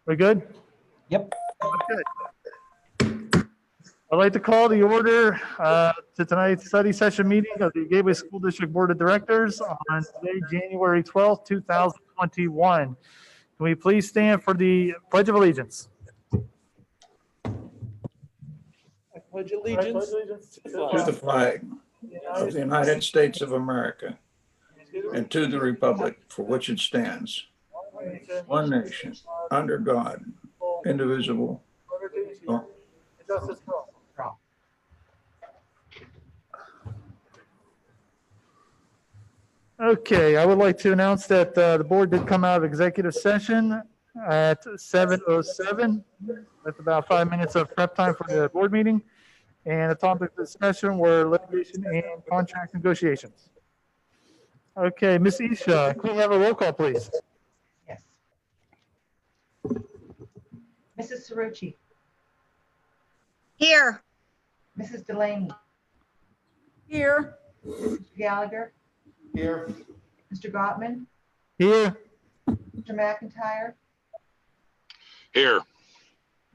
We good? Yep. Okay. I'd like to call the order to tonight's study session meeting of the Gateway School District Board of Directors on today, January 12th, 2021. Can we please stand for the Pledge of Allegiance? I pledge allegiance to the flag of the United States of America and to the republic for which it stands, one nation, under God, indivisible. Justice for all. Okay, I would like to announce that the board did come out of executive session at 7:07 with about 5 minutes of prep time for the board meeting. And the topic of discussion were litigation and contract negotiations. Okay, Ms. Isha, can we have a roll call, please? Yes. Mrs. Cerrucci, Here. Mrs. Delaney, Here. Mr. Gallagher, Here. Mr. Gottman, Here. Mr. McIntyre, Here.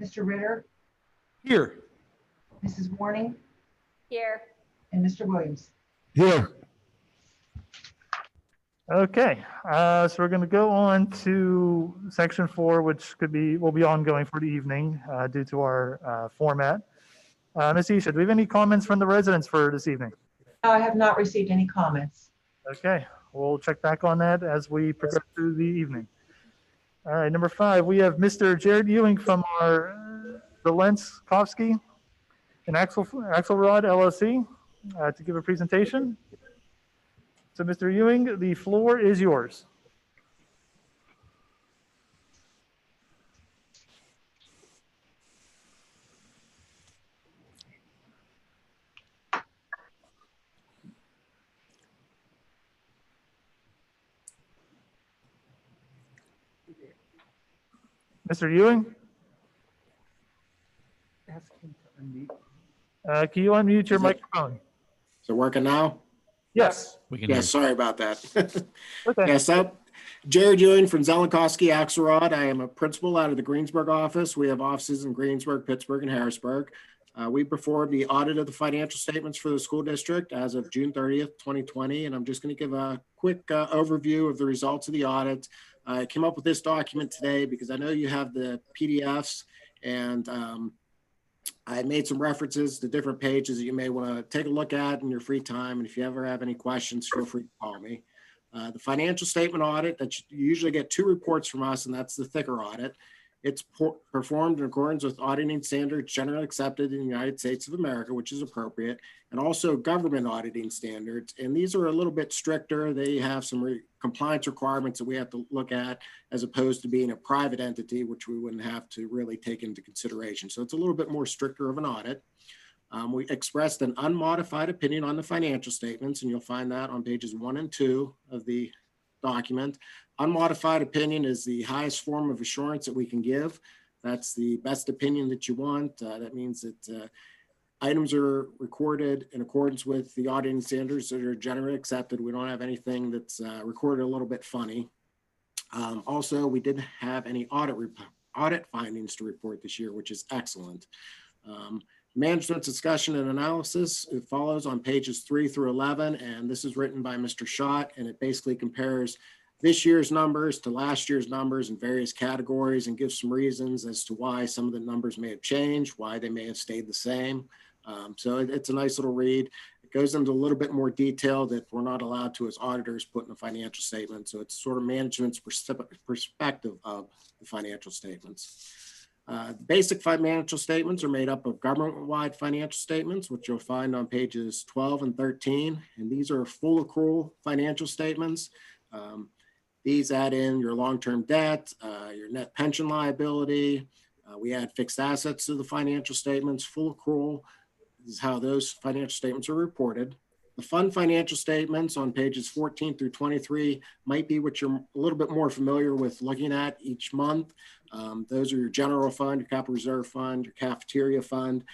Mr. Ritter, Here. Mrs. Warning, Here. and Mr. Williams. Here. Okay, so we're going to go on to section 4, which will be ongoing for the evening due to our format. Ms. Isha, do we have any comments from the residents for this evening? No, I have not received any comments. Okay, we'll check back on that as we progress through the evening. All right, number 5, we have Mr. Jared Ewing from our Zelenskovsky and Axelrod LLC to give a presentation. So, Mr. Ewing, the floor is yours. Mr. Ewing? Can you unmute your microphone? Is it working now? Yes. we can Yeah, hear. sorry about that. Okay. Yes, Jared Ewing from Zelenskovsky Axelrod. I am a principal out of the Greensburg office. We have offices in Greensburg, Pittsburgh, and Harrisburg. We performed the audit of the financial statements for the school district as of June 30th, 2020. And I'm just going to give a quick overview of the results of the audit. I came up with this document today because I know you have the PDFs, and I made some references to different pages that you may want to take a look at in your free time. And if you ever have any questions, feel free to call me. The financial statement audit, that you usually get 2 reports from us, and that's the thicker audit. It's performed in accordance with auditing standards generally accepted in the United States of America, which is appropriate, and also government auditing standards. And these are a little bit stricter. They have some compliance requirements that we have to look at, as opposed to being a private entity, which we wouldn't have to really take into consideration. So it's a little bit more stricter of an audit. We expressed an unmodified opinion on the financial statements, and you'll find that on pages 1 and 2 of the document. Unmodified opinion is the highest form of assurance that we can give. That's the best opinion that you want. That means that items are recorded in accordance with the auditing standards that are generally accepted. We don't have anything that's recorded a little bit funny. Also, we didn't have any audit findings to report this year, which is excellent. Management's discussion and analysis, it follows on pages 3 through 11, and this is written by Mr. Schott, and it basically compares this year's numbers to last year's numbers in various categories and gives some reasons as to why some of the numbers may have changed, why they may have stayed the same. So it's a nice little read. It goes into a little bit more detail that we're not allowed to, as auditors, put in a financial statement. So it's sort of management's perspective of the financial statements. Basic financial statements are made up of government-wide financial statements, which you'll find on pages 12 and 13. And these are full accrual financial statements. These add in your long-term debt, your net pension liability. We add fixed assets to the financial statements. Full accrual is how those financial statements are reported. The fund financial statements on pages 14 through 23 might be what you're a little bit more familiar with looking at each month. Those are your general fund, your capital reserve fund, your cafeteria fund.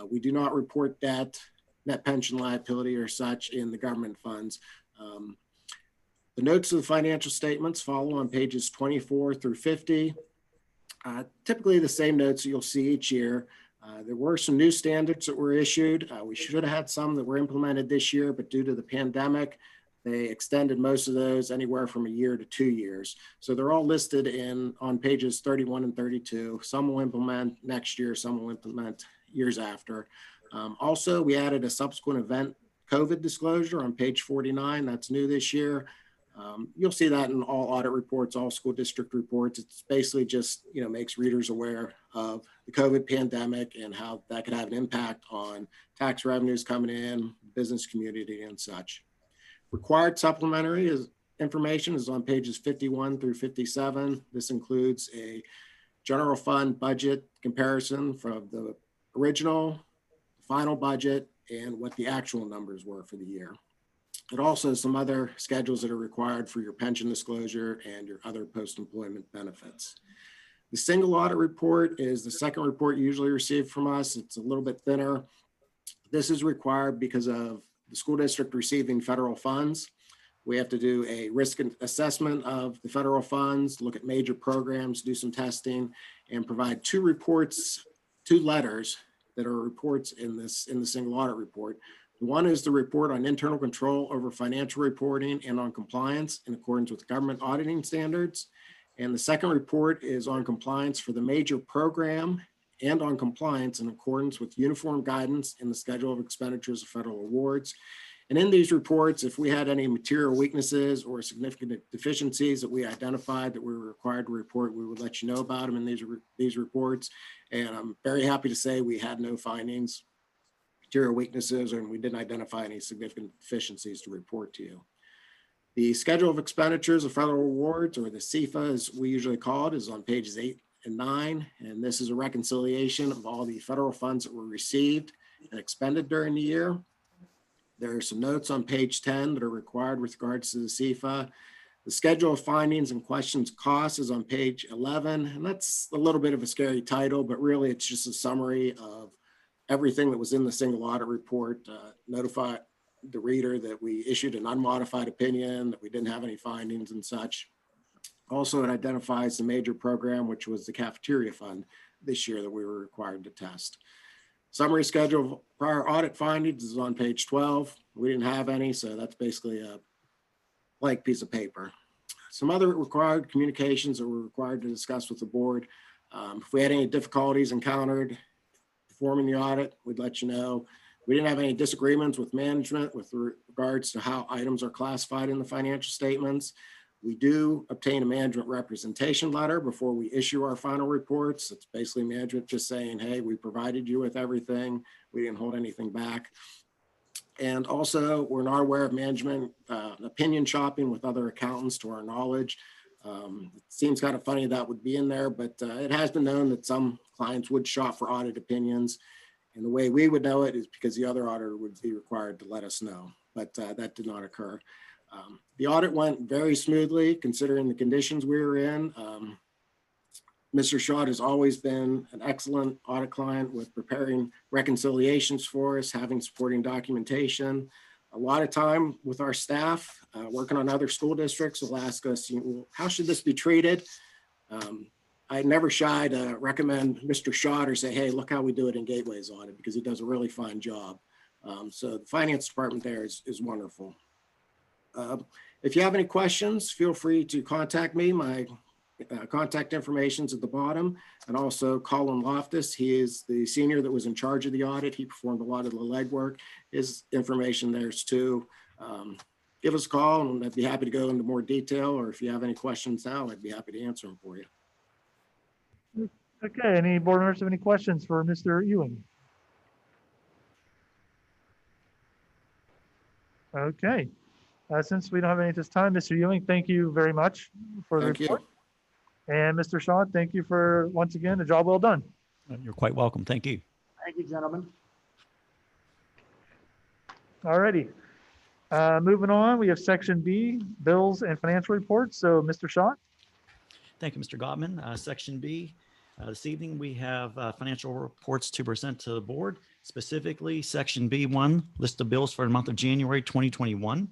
We do not report debt, net pension liability or such in the government funds. The notes of the financial statements follow on pages 24 through 50. Typically the same notes you'll see each year. There were some new standards that were issued. We should have had some that were implemented this year, but due to the pandemic, they extended most of those anywhere from a year to 2 years. So they're all listed on pages 31 and 32. Some will implement next year, some will implement years after. Also, we added a subsequent event COVID disclosure on page 49. That's new this year. You'll see that in all audit reports, all school district reports. It's basically just, makes readers aware of the COVID pandemic and how that could have an impact on tax revenues coming in, business community and such. Required supplementary information is on pages 51 through 57. This includes a general fund budget comparison from the original, final budget, and what the actual numbers were for the year. And also some other schedules that are required for your pension disclosure and your other post-employment benefits. The single audit report is the second report you usually receive from us. It's a little bit thinner. This is required because of the school district receiving federal funds. We have to do a risk assessment of the federal funds, look at major programs, do some testing, and provide two letters that are reports in the single audit report. One is the report on internal control over financial reporting and on compliance in accordance with government auditing standards. And the second report is on compliance for the major program and on compliance in accordance with uniform guidance in the schedule of expenditures of federal awards. And in these reports, if we had any material weaknesses or significant deficiencies that we identified that we were required to report, we would let you know about them in these reports. And I'm very happy to say we had no findings, material weaknesses, and we didn't identify any significant deficiencies to report to you. The schedule of expenditures of federal awards, or the SEFA as we usually call it, is on pages 8 and 9. And this is a reconciliation of all the federal funds that were received and expended during the year. There are some notes on page 10 that are required with regards to the SEFA. The schedule of findings and questions costs is on page 11. And that's a little bit of a scary title, but really it's just a summary of everything that was in the single audit report. Notify the reader that we issued an unmodified opinion, that we didn't have any findings and such. Also, it identifies the major program, which was the cafeteria fund this year that we were required to test. Summary schedule of prior audit findings is on page 12. We didn't have any, so that's basically a blank piece of paper. Some other required communications that we're required to discuss with the board. If we had any difficulties encountered performing the audit, we'd let you know. We didn't have any disagreements with management with regards to how items are classified in the financial statements. We do obtain a management representation letter before we issue our final reports. It's basically management just saying, hey, we provided you with everything. We didn't hold anything back. And also, we're not aware of management opinion shopping with other accountants to our knowledge. It seems kind of funny that would be in there, but it has been known that some clients would shop for audit opinions. And the way we would know it is because the other auditor would be required to let us know, but that did not occur. The audit went very smoothly considering the conditions we were in. Mr. Shaw has always been an excellent audit client with preparing reconciliations for us, having supporting documentation. A lot of time with our staff working on other school districts will ask us, how should this be treated? I never shy to recommend Mr. Shaw or say, hey, look how we do it in Gateway's audit, because he does a really fine job. So the finance department there is wonderful. If you have any questions, feel free to contact me. My contact information is at the bottom, and also Colin Loftus. He is the senior that was in charge of the audit. He performed a lot of the legwork. His information there's too. Give us a call and I'd be happy to go into more detail, or if you have any questions now, I'd be happy to answer them for you. Okay, any board members have any questions for Mr. Ewing? Okay, since we don't have any at this time, Mr. Ewing, thank you very much for the Thank you. report. And Mr. Shaw, thank you for, once again, a job well done. You're quite welcome. Thank you. Thank you, gentlemen. All righty. Moving on, we have section B, bills and financial reports. So Mr. Shaw. Thank you, Mr. Gottman. Section B, this evening we have financial reports to present to the board. Specifically, Section B1, list of bills for the month of January 2021.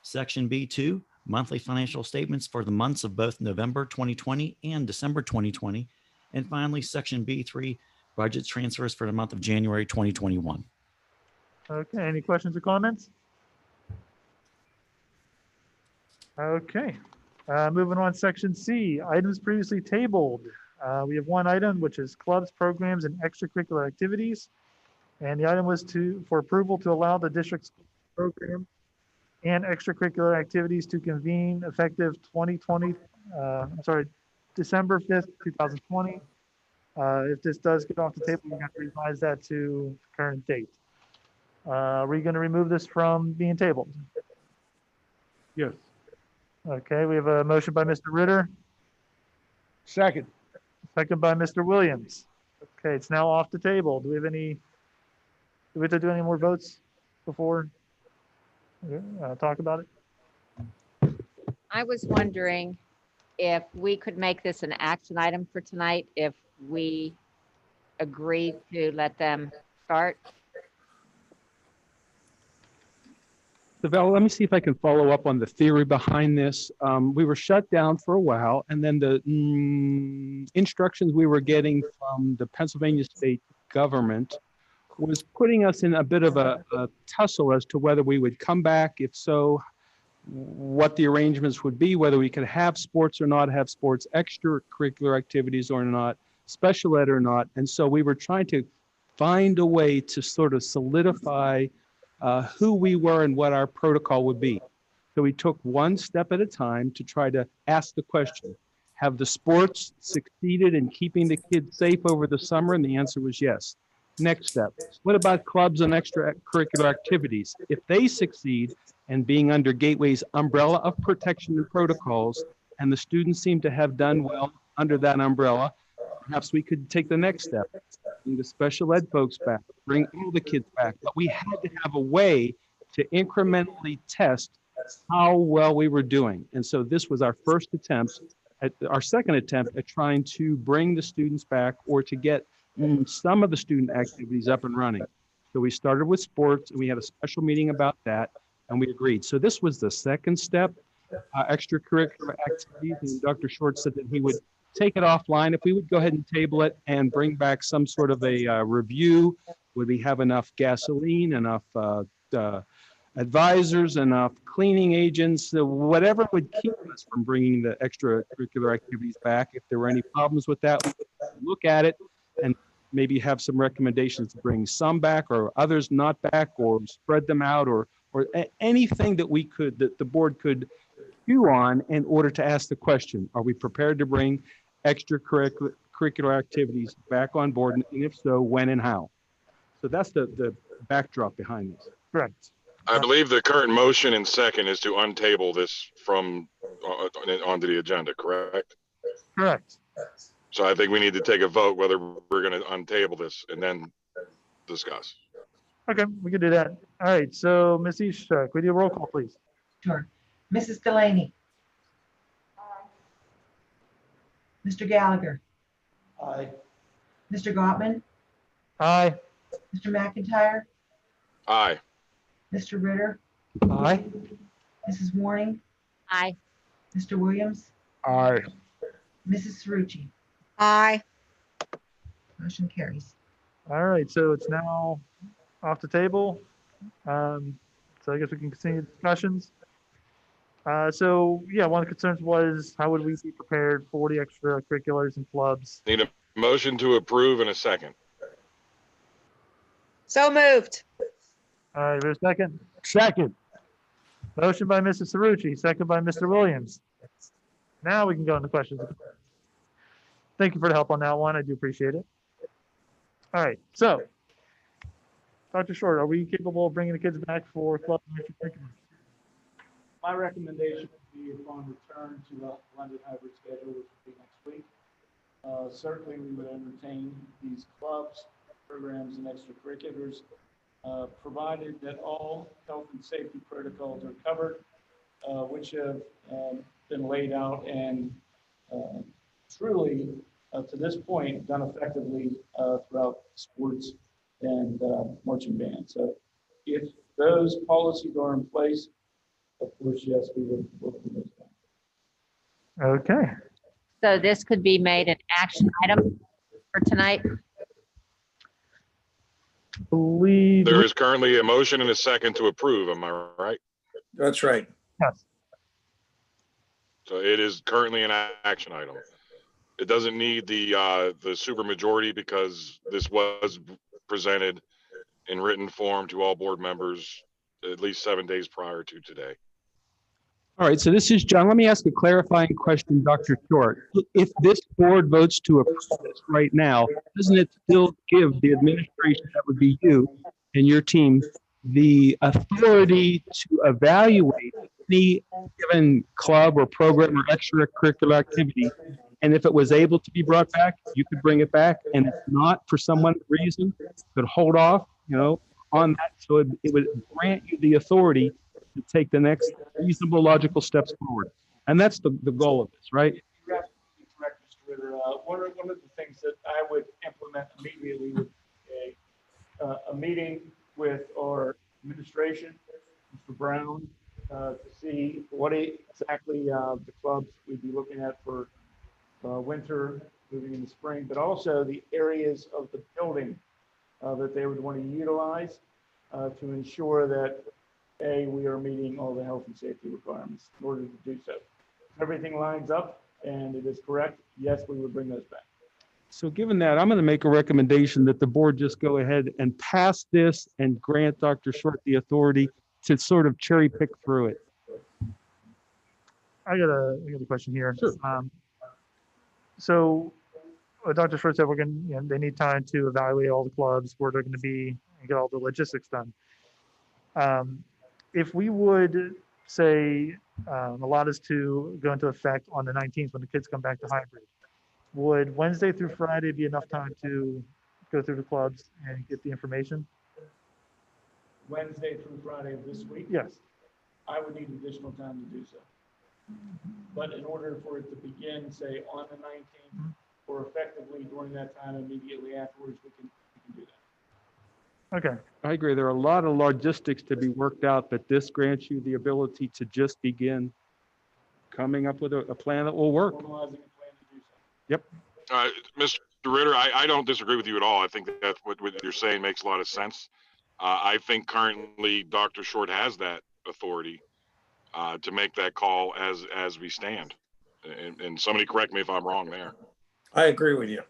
Section B2, monthly financial statements for the months of both November 2020 and December 2020. And finally, section B3, budget transfers for the month of January 2021. Okay, any questions or comments? Okay, moving on, section C, items previously tabled. We have one item, which is clubs, programs, and extracurricular activities. And the item was for approval to allow the district's program and extracurricular activities to convene effective December 5th, 2020. If this does get off the table, we're going to revise that to current date. Are we going to remove this from being tabled? Yes. Okay, we have a motion by Mr. Ritter, Second. second by Mr. Williams. Okay, it's now off the table. Do we have to do any more votes before talk about it? I was wondering if we could make this an action item for tonight, if we agree to let them start. So Val, let me see if I can follow up on the theory behind this. We were shut down for a while, and then the instructions we were getting from the Pennsylvania state government was putting us in a bit of a tussle as to whether we would come back. If so, what the arrangements would be, whether we could have sports or not have sports, extracurricular activities or not, special ed or not. And so we were trying to find a way to sort of solidify who we were and what our protocol would be. So we took one step at a time to try to ask the question, have the sports succeeded in keeping the kids safe over the summer? And the answer was yes. Next step, what about clubs and extracurricular activities? If they succeed and being under Gateway's umbrella of protection and protocols, and the students seem to have done well under that umbrella, perhaps we could take the next step, bring the special ed folks back, bring all the kids back. But we had to have a way to incrementally test how well we were doing. And so this was our first attempt, our second attempt at trying to bring the students back or to get some of the student activities up and running. So we started with sports, and we had a special meeting about that, and we agreed. So this was the second step, extracurricular activities, and Dr. Short said that he would take it offline if we would go ahead and table it and bring back some sort of a review. Would we have enough gasoline, enough advisors, enough cleaning agents, whatever would keep us from bringing the extracurricular activities back? If there were any problems with that, we would look at it and maybe have some recommendations to bring some back or others not back, or spread them out, or anything that that the board could chew on in order to ask the question, are we prepared to bring extracurricular activities back on board? And if so, when and how? So that's the backdrop behind this. Correct. I believe the current motion and second is to untable this from onto the agenda, correct? Correct. So I think we need to take a vote whether we're going to untable this and then discuss. Okay, we can do that. All right, so Ms. Ishak, we do a roll call, please. Sure. Mrs. Delaney. Mr. Gallagher. Aye. Mr. Gottman. Aye. Mr. McIntyre. Aye. Mr. Ritter. Aye. Mrs. Warning. Aye. Mr. Williams. Aye. Mrs. Cerrucci. Aye. Motion carries. All right, so it's now off the table. So I guess we can continue discussions. So yeah, one of the concerns was how would we be prepared for the extracurriculars and clubs? Need a motion to approve in a second. So moved. All right, there's a second. Second. Motion by Mrs. Cerrucci, second by Mr. Williams. Now we can go into questions. Thank you for the help on that one. I do appreciate it. All right, so Dr. Short, are we capable of bringing the kids back for clubs and extracurriculars? My recommendation would be upon return to a blended hybrid schedule, which would be next week. Certainly, we would entertain these clubs, programs, and extracurriculars, provided that all health and safety protocols are covered, which have been laid out and truly, to this point, done effectively throughout sports and marching band. So if those policies are in place, of course, yes, we would work with those. Okay, So this could be made an action item for tonight. Believe, There is currently a motion and a second to approve, am I right? That's right. yes. So it is currently an action item. It doesn't need the supermajority because this was presented in written form to all board members at least 7 days prior to today. All right, so this is John. Let me ask a clarifying question, Dr. Short. If this board votes to approve this right now, doesn't it still give the administration, that would be you and your team, the authority to evaluate any given club or program or extracurricular activity? And if it was able to be brought back, you could bring it back. And if not, for some reason, could hold off, on that. So it would grant you the authority to take the next reasonable, logical steps forward. And that's the goal of this, right? You're absolutely correct, Mr. Ritter. One of the things that I would implement immediately would be a meeting with our administration, Mr. Brown, to see what exactly the clubs we'd be looking at for winter, moving into spring, but also the areas of the building that they would want to utilize to ensure that we are meeting all the health and safety requirements in order to do so. If everything lines up and it is correct, yes, we would bring those back. So given that, I'm going to make a recommendation that the board just go ahead and pass this and grant Dr. Short the authority to sort of cherry pick through it. I got a question here. Sure. So Dr. Short said they need time to evaluate all the clubs, where they're going to be, and get all the logistics done. If we would say allow this to go into effect on the 19th when the kids come back to hybrid, would Wednesday through Friday be enough time to go through the clubs and get the information? Wednesday through Friday of this week, Yes. I would need additional time to do so. But in order for it to begin, say, on the 19th, or effectively during that time immediately afterwards, we can do that. Okay. I agree. There are a lot of logistics to be worked out, but this grants you the ability to just begin coming up with a plan that will work. Formalizing a plan to do so. Yep. Mr. Ritter, I don't disagree with you at all. I think that what you're saying makes a lot of sense. I think currently Dr. Short has that authority to make that call as we stand. And somebody correct me if I'm wrong there. I agree with you.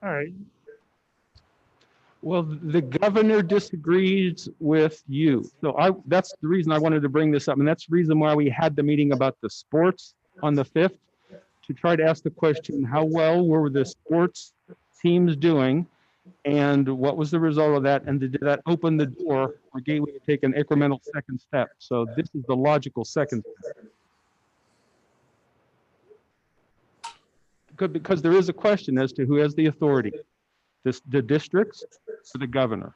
All right. Well, the governor disagrees with you. So that's the reason I wanted to bring this up. And that's the reason why we had the meeting about the sports on the 5th, to try to ask the question, how well were the sports teams doing? And what was the result of that? And did that open the door for Gateway to take an incremental second step? So this is the logical second step. Because there is a question as to who has the authority, the districts or the governor.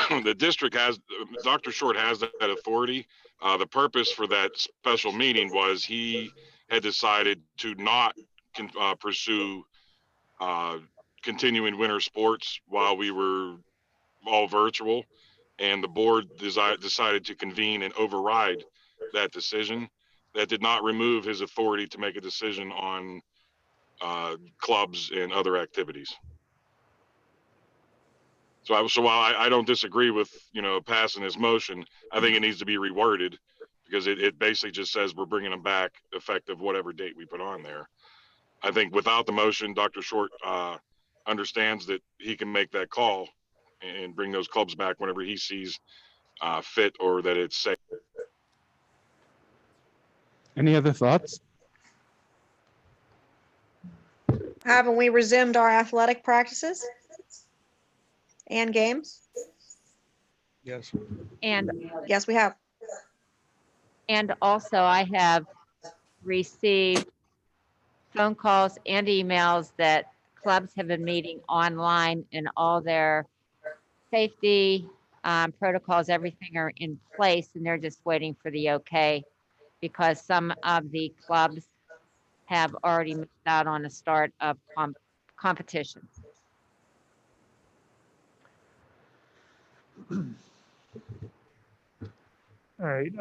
The district has, Dr. Short has that authority. The purpose for that special meeting was he had decided to not pursue continuing winter sports while we were all virtual, and the board decided to convene and override that decision. That did not remove his authority to make a decision on clubs and other activities. So while I don't disagree with, passing this motion, I think it needs to be reworded, because it basically just says we're bringing them back effective whatever date we put on there. I think without the motion, Dr. Short understands that he can make that call and bring those clubs back whenever he sees fit or that it's safe. Any other thoughts? Haven't we resumed our athletic practices and games? Yes. And Yes, we have. also I have received phone calls and emails that clubs have been meeting online, and all their safety protocols, everything are in place, and they're just waiting for the okay, because some of the clubs have already moved out on a start of competition. All right.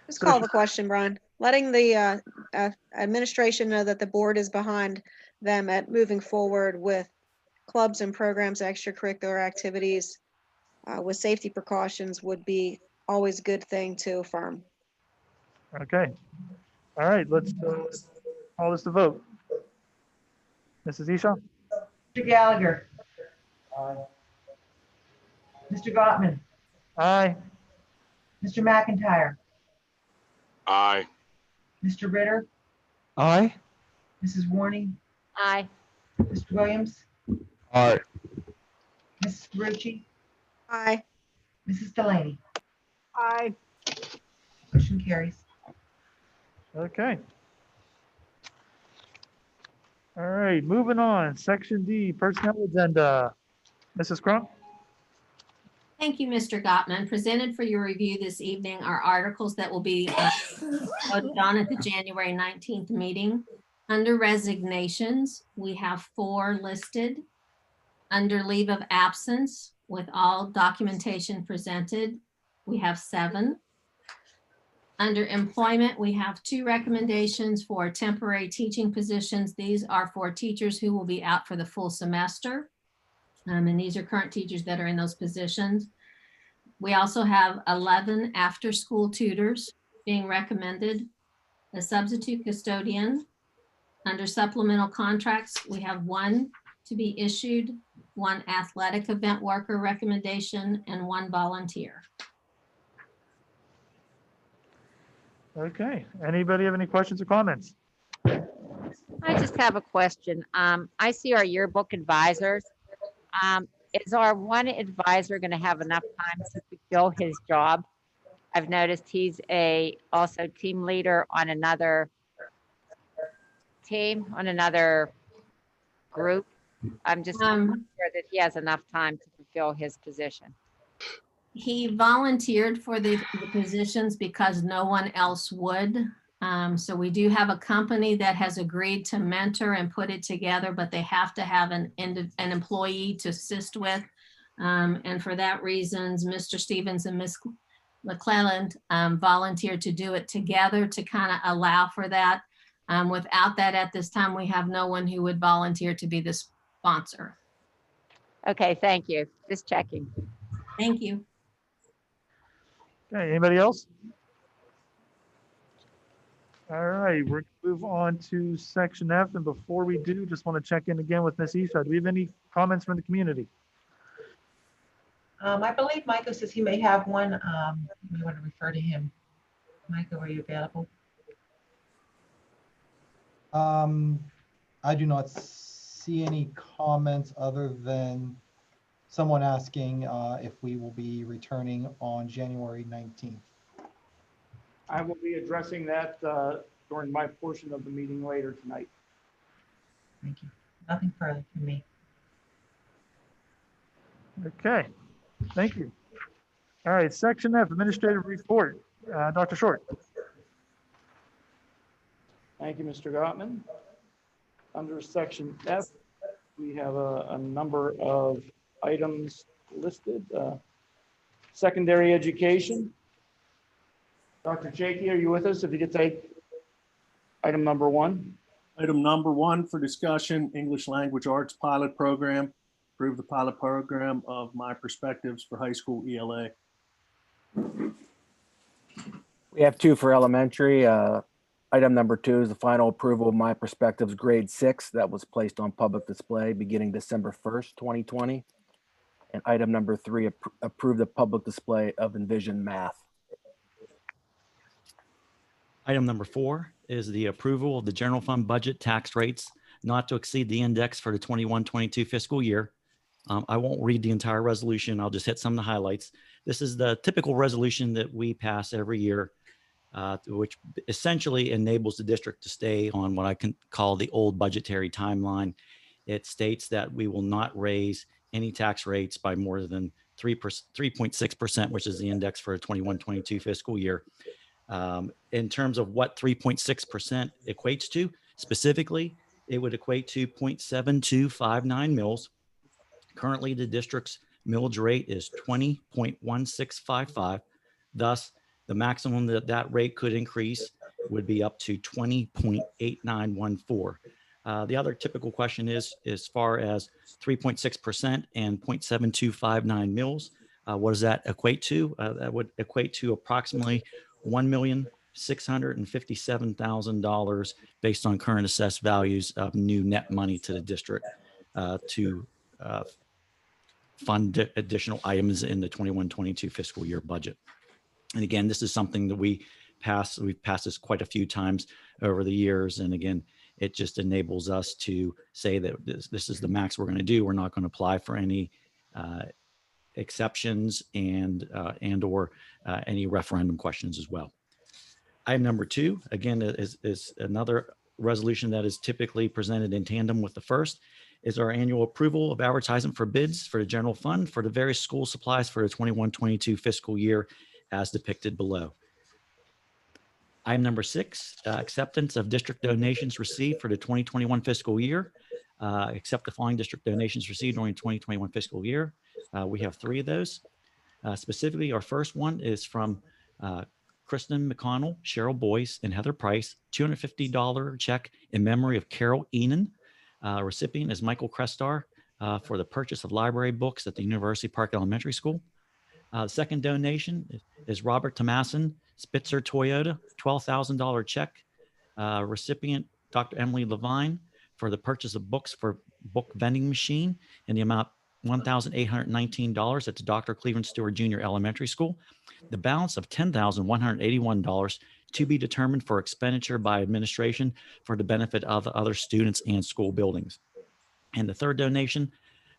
Just So call should- the question, Brian. Letting the administration know that the board is behind them at moving forward with clubs and programs, extracurricular activities with safety precautions would be always a good thing to affirm. Okay. All right, let's call this to vote. Mrs. Isha? Mr. Gallagher. Mr. Gottman, Aye. Mr. McIntyre, Aye. Mr. Ritter, Aye. Mrs. Warning, Aye. Mr. Williams, Aye. Mrs. Carucci, Aye. Mrs. Delaney. Aye. Motion carries. Okay. All right, moving on. Section D, personnel agenda. Mrs. Crump? Thank you, Mr. Gottman. Presented for your review this evening are articles that will be voted on at the January 19th meeting. Under resignations, we have 4 listed. Under leave of absence, with all documentation presented, we have 7. Under employment, we have 2 recommendations for temporary teaching positions. These are for teachers who will be out for the full semester. And these are current teachers that are in those positions. We also have 11 after-school tutors being recommended, a substitute custodian. Under supplemental contracts, we have 1 to be issued, 1 athletic event worker recommendation, and 1 volunteer. Okay, anybody have any questions or comments? I just have a question. I see our yearbook advisors. Is our one advisor going to have enough time to fulfill his job? I've noticed he's also team leader on another team, on another group. I'm just not sure that he has enough time to fulfill his position. He volunteered for the positions because no one else would. So we do have a company that has agreed to mentor and put it together, but they have to have an employee to assist with. And for that reasons, Mr. Stevens and Ms. McClelland volunteered to do it together to kind of allow for that. Without that, at this time, we have no one who would volunteer to be the sponsor. Okay, thank you. Just checking. Thank you. Okay, anybody else? All right, we're gonna move on to section F, and before we do, just want to check in again with Ms. Isha. Do we have any comments from the community? I believe Michael says he may have one. We want to refer to him. Michael, are you available? I do not see any comments other than someone asking if we will be returning on January 19th. I will be addressing that during my portion of the meeting later tonight. Thank you. Nothing further from me. Okay, thank you. All right, section F, administrative report. Dr. Short. Thank you, Mr. Gottman. Under section F, we have a number of items listed. Secondary education. Dr. Jakey, are you with us? If you could take item number 1. Item number 1 for discussion, English Language Arts Pilot Program. Approve the pilot program of My Perspectives for High School ELA. We have 2 for elementary. Item number 2 is the final approval of My Perspectives grade 6 that was placed on public display beginning December 1st, 2020. And item number 3, approve the public display of Envision Math. Item number 4 is the approval of the general fund budget tax rates not to exceed the index for the 21-22 fiscal year. I won't read the entire resolution. I'll just hit some of the highlights. This is the typical resolution that we pass every year, which essentially enables the district to stay on what I can call the old budgetary timeline. It states that we will not raise any tax rates by more than 3.6%, which is the index for a 21-22 fiscal year. In terms of what 3.6% equates to, specifically, it would equate to 0.7259 mils. Currently, the district's millage rate is 20.1655. Thus, the maximum that that rate could increase would be up to 20.8914. The other typical question is, as far as 3.6% and 0.7259 mils, what does that equate to? That would equate to approximately $1,657,000 based on current assessed values of new net money to the district to fund additional items in the 21-22 fiscal year budget. And again, this is something that we've passed this quite a few times over the years. And again, it just enables us to say that this is the max we're going to do. We're not going to apply for any exceptions and or any referendum questions as well. Item number 2, again, is another resolution that is typically presented in tandem with the first, is our annual approval of advertisement for bids for the general fund for the various school supplies for the 21-22 fiscal year as depicted below. Item number 6, acceptance of district donations received for the 2021 fiscal year. Accept the following district donations received during the 2021 fiscal year. We have 3 of those. Specifically, our first one is from Kristen McConnell, Cheryl Boyce, and Heather Price, $250 check in memory of Carol Enan. Recipient is Michael Crestar for the purchase of library books at the University Park Elementary School. The second donation is Robert Tomasin, Spitzer Toyota, $12,000 check. Recipient Dr. Emily Levine for the purchase of books for book vending machine in the amount $1,819 at the Dr. Cleveland Stewart Jr. Elementary School. The balance of $10,181 to be determined for expenditure by administration for the benefit of other students and school buildings. And the third donation,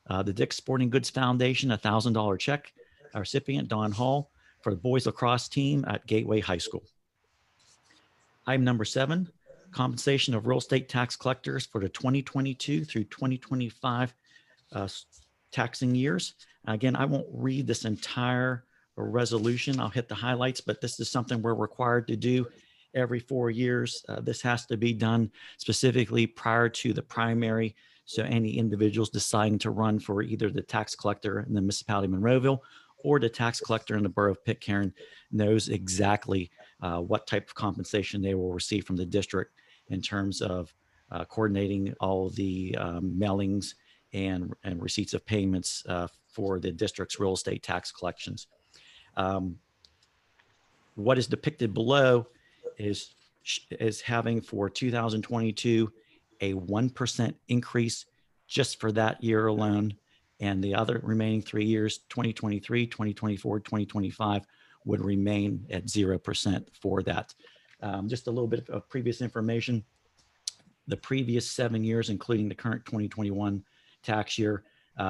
the Dick's Sporting Goods Foundation, $1,000 check. Our recipient, Don Hall, for the boys lacrosse team at Gateway High School. Item number 7, compensation of real estate tax collectors for the 2022 through 2025 taxing years. Again, I won't read this entire resolution. I'll hit the highlights, but this is something we're required to do every 4 years. This has to be done specifically prior to the primary. So any individuals deciding to run for either the tax collector in the municipality of Monroeville or the tax collector in the borough of Pitcairn knows exactly what type of compensation they will receive from the district in terms of coordinating all of the mailings and receipts of payments for the district's real estate tax collections. What is depicted below is having for 2022 a 1% increase just for that year alone. And the other remaining 3 years, 2023, 2024, 2025, would remain at 0% for that. Just a little bit of previous information. The previous 7 years, including the current 2021 tax year,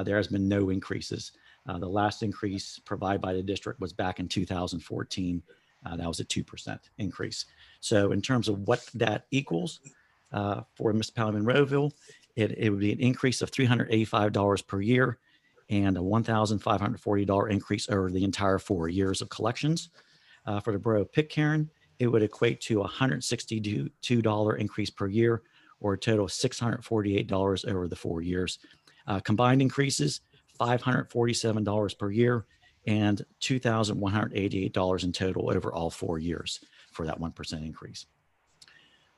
there has been no increases. The last increase provided by the district was back in 2014. That was a 2% increase. So in terms of what that equals for municipality of Monroeville, it would be an increase of $385 per year and a $1,540 increase over the entire 4 years of collections. For the borough of Pitcairn, it would equate to a $162 increase per year, or a total of $648 over the 4 years. Combined increases, $547 per year and $2,188 in total over all 4 years for that 1% increase.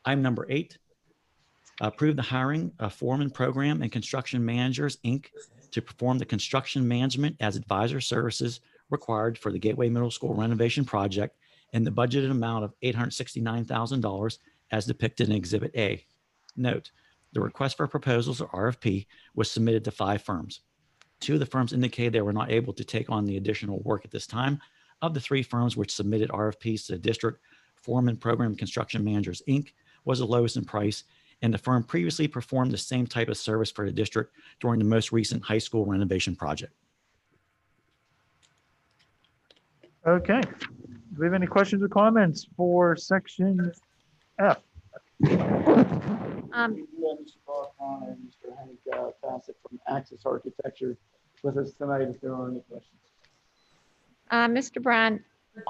Item number 8, approve the hiring of foreman program and construction managers, Inc. to perform the construction management as advisor services required for the Gateway Middle School renovation project in the budgeted amount of $869,000 as depicted in Exhibit A. Note, the request for proposals, or RFP, was submitted to 5 firms. 2 of the firms indicated they were not able to take on the additional work at this time. Of the 3 firms which submitted RFPs to the district, Foreman Program Construction Managers, Inc. was the lowest in price, and the firm previously performed the same type of service for the district during the most recent high school renovation project. Okay. Do we have any questions or comments for section F? Mr. Barton and Mr. Hank Bassett from Axis Architecture with us tonight if there are any questions. Mr. Brown,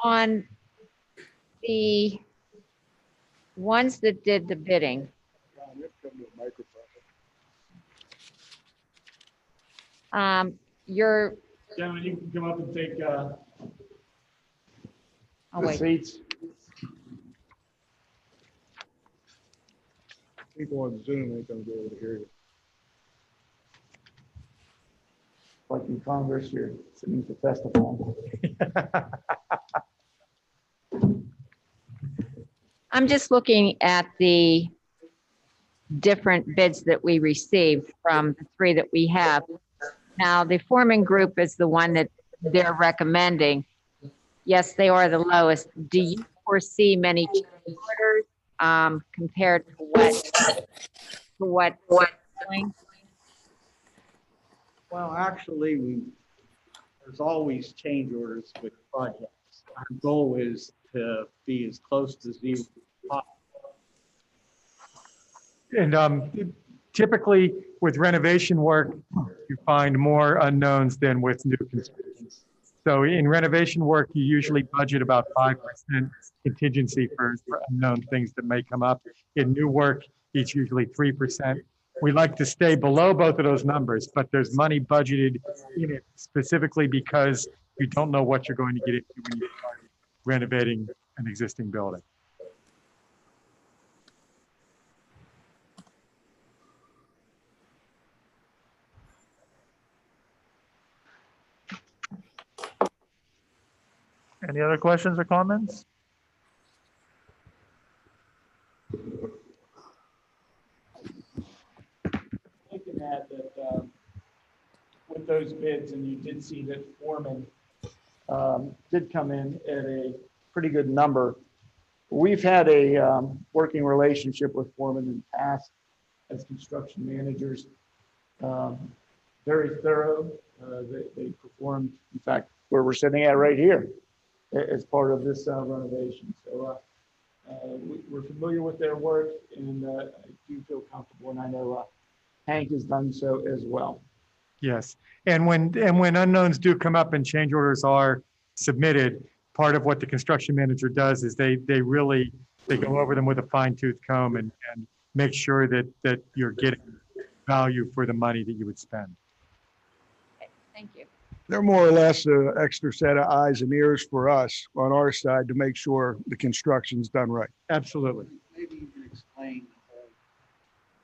on the ones that did the bidding, your Gentlemen, you can come up and take I'll the wait. seats. People on Zoom ain't gonna be able to hear you. Like in Congress, you're sitting to testify. I'm just looking at the different bids that we received from the three that we have. Now, the foreman group is the one that they're recommending. Yes, they are the lowest. Do you foresee many change orders compared to what they're doing? Well, actually, there's always change orders with projects. Our goal is to be as close to zero as possible. And typically with renovation work, you find more unknowns than with new construction. So in renovation work, you usually budget about 5% contingency for unknown things that may come up. In new work, it's usually 3%. We like to stay below both of those numbers, but there's money budgeted in it specifically because you don't know what you're going to get into when you start renovating an existing building. Any other questions or comments? I can add that with those bids, and you did see that Foreman did come in at a pretty good number. We've had a working relationship with Foreman in the past as construction managers. Very thorough. They performed, in fact, where we're sitting at right here as part of this renovation. So we're familiar with their work, and I do feel comfortable, and I know Hank has done so as well. Yes, and when unknowns do come up and change orders are submitted, part of what the construction manager does is they go over them with a fine tooth comb and make sure that you're getting value for the money that you would spend. Okay, thank you. They're more or less an extra set of eyes and ears for us on our side to make sure the construction's done right. Absolutely. Maybe you can explain the whole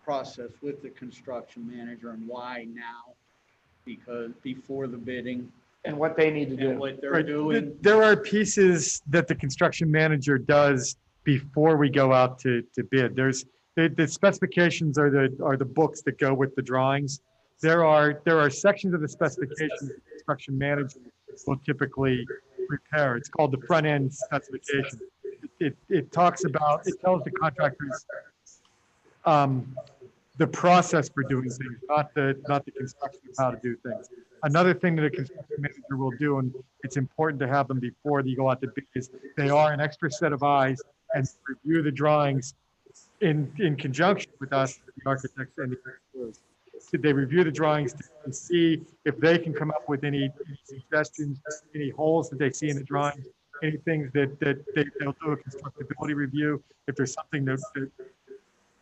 process with the construction manager and why now, because before the bidding. And what they need to do. And what they're Right. doing. There are pieces that the construction manager does before we go out to bid. There's the specifications are the books that go with the drawings. There are sections of the specifications the construction manager will typically prepare. It's called the front end specification. It tells the contractors the process for doing things, not the construction of how to do things. Another thing that a construction manager will do, and it's important to have them before you go out to bid, is they are an extra set of eyes and review the drawings in conjunction with us, the architects and the engineers. They review the drawings to see if they can come up with any suggestions, any holes that they see in the drawings, any things that they'll do a constructability review. If there's something that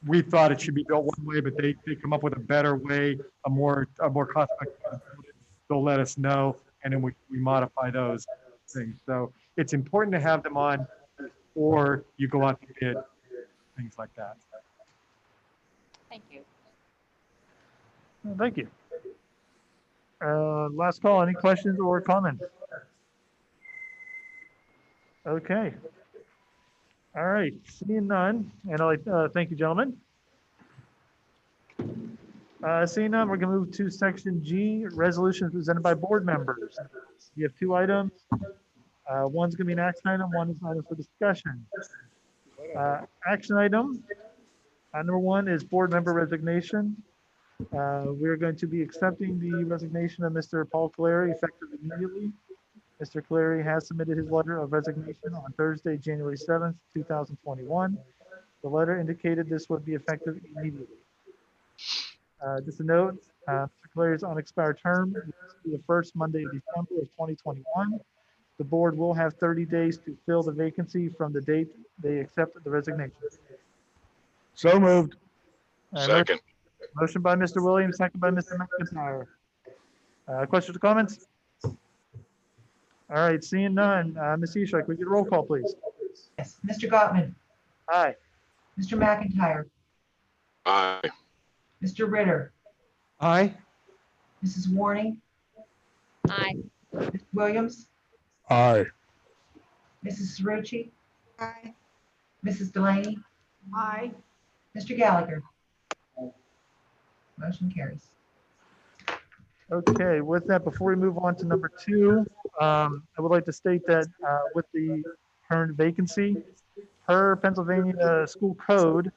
we thought it should be built one way, but they come up with a better way, a more cost-effective, they'll let us know, and then we modify those things. So it's important to have them on before you go out to bid, things like that. Thank you. Thank you. Last call, any questions or comments? Okay. All right, seeing none, and I'd like thank you, gentlemen. Seeing none, we're gonna move to section G, resolutions presented by board members. You have two items. One's gonna be an action item, one is an item for discussion. Action item, number one is board member resignation. We're going to be accepting the resignation of Mr. Paul Clary effective immediately. Mr. Clary has submitted his letter of resignation on Thursday, January 7th, 2021. The letter indicated this would be effective immediately. Just a note, Mr. Clary's unexpired term will be the first Monday of December of 2021. The board will have 30 days to fill the vacancy from the date they accept the resignation. So moved. Second. Motion by Mr. Williams, second by Mr. McIntyre. Questions or comments? All right, seeing none. Ms. Eastchak, we get a roll call, please? Yes, Mr. Gottman, Aye. Mr. McIntyre, Aye. Mr. Ritter, Aye. Mrs. Warning, Aye. Mr. Williams, Aye. Mrs. Cerucci, Aye. Mrs. Delaney, Aye. Mr. Gallagher. Motion carries. Okay, with that, before we move on to number 2, I would like to state that with the current vacancy, per Pennsylvania school code,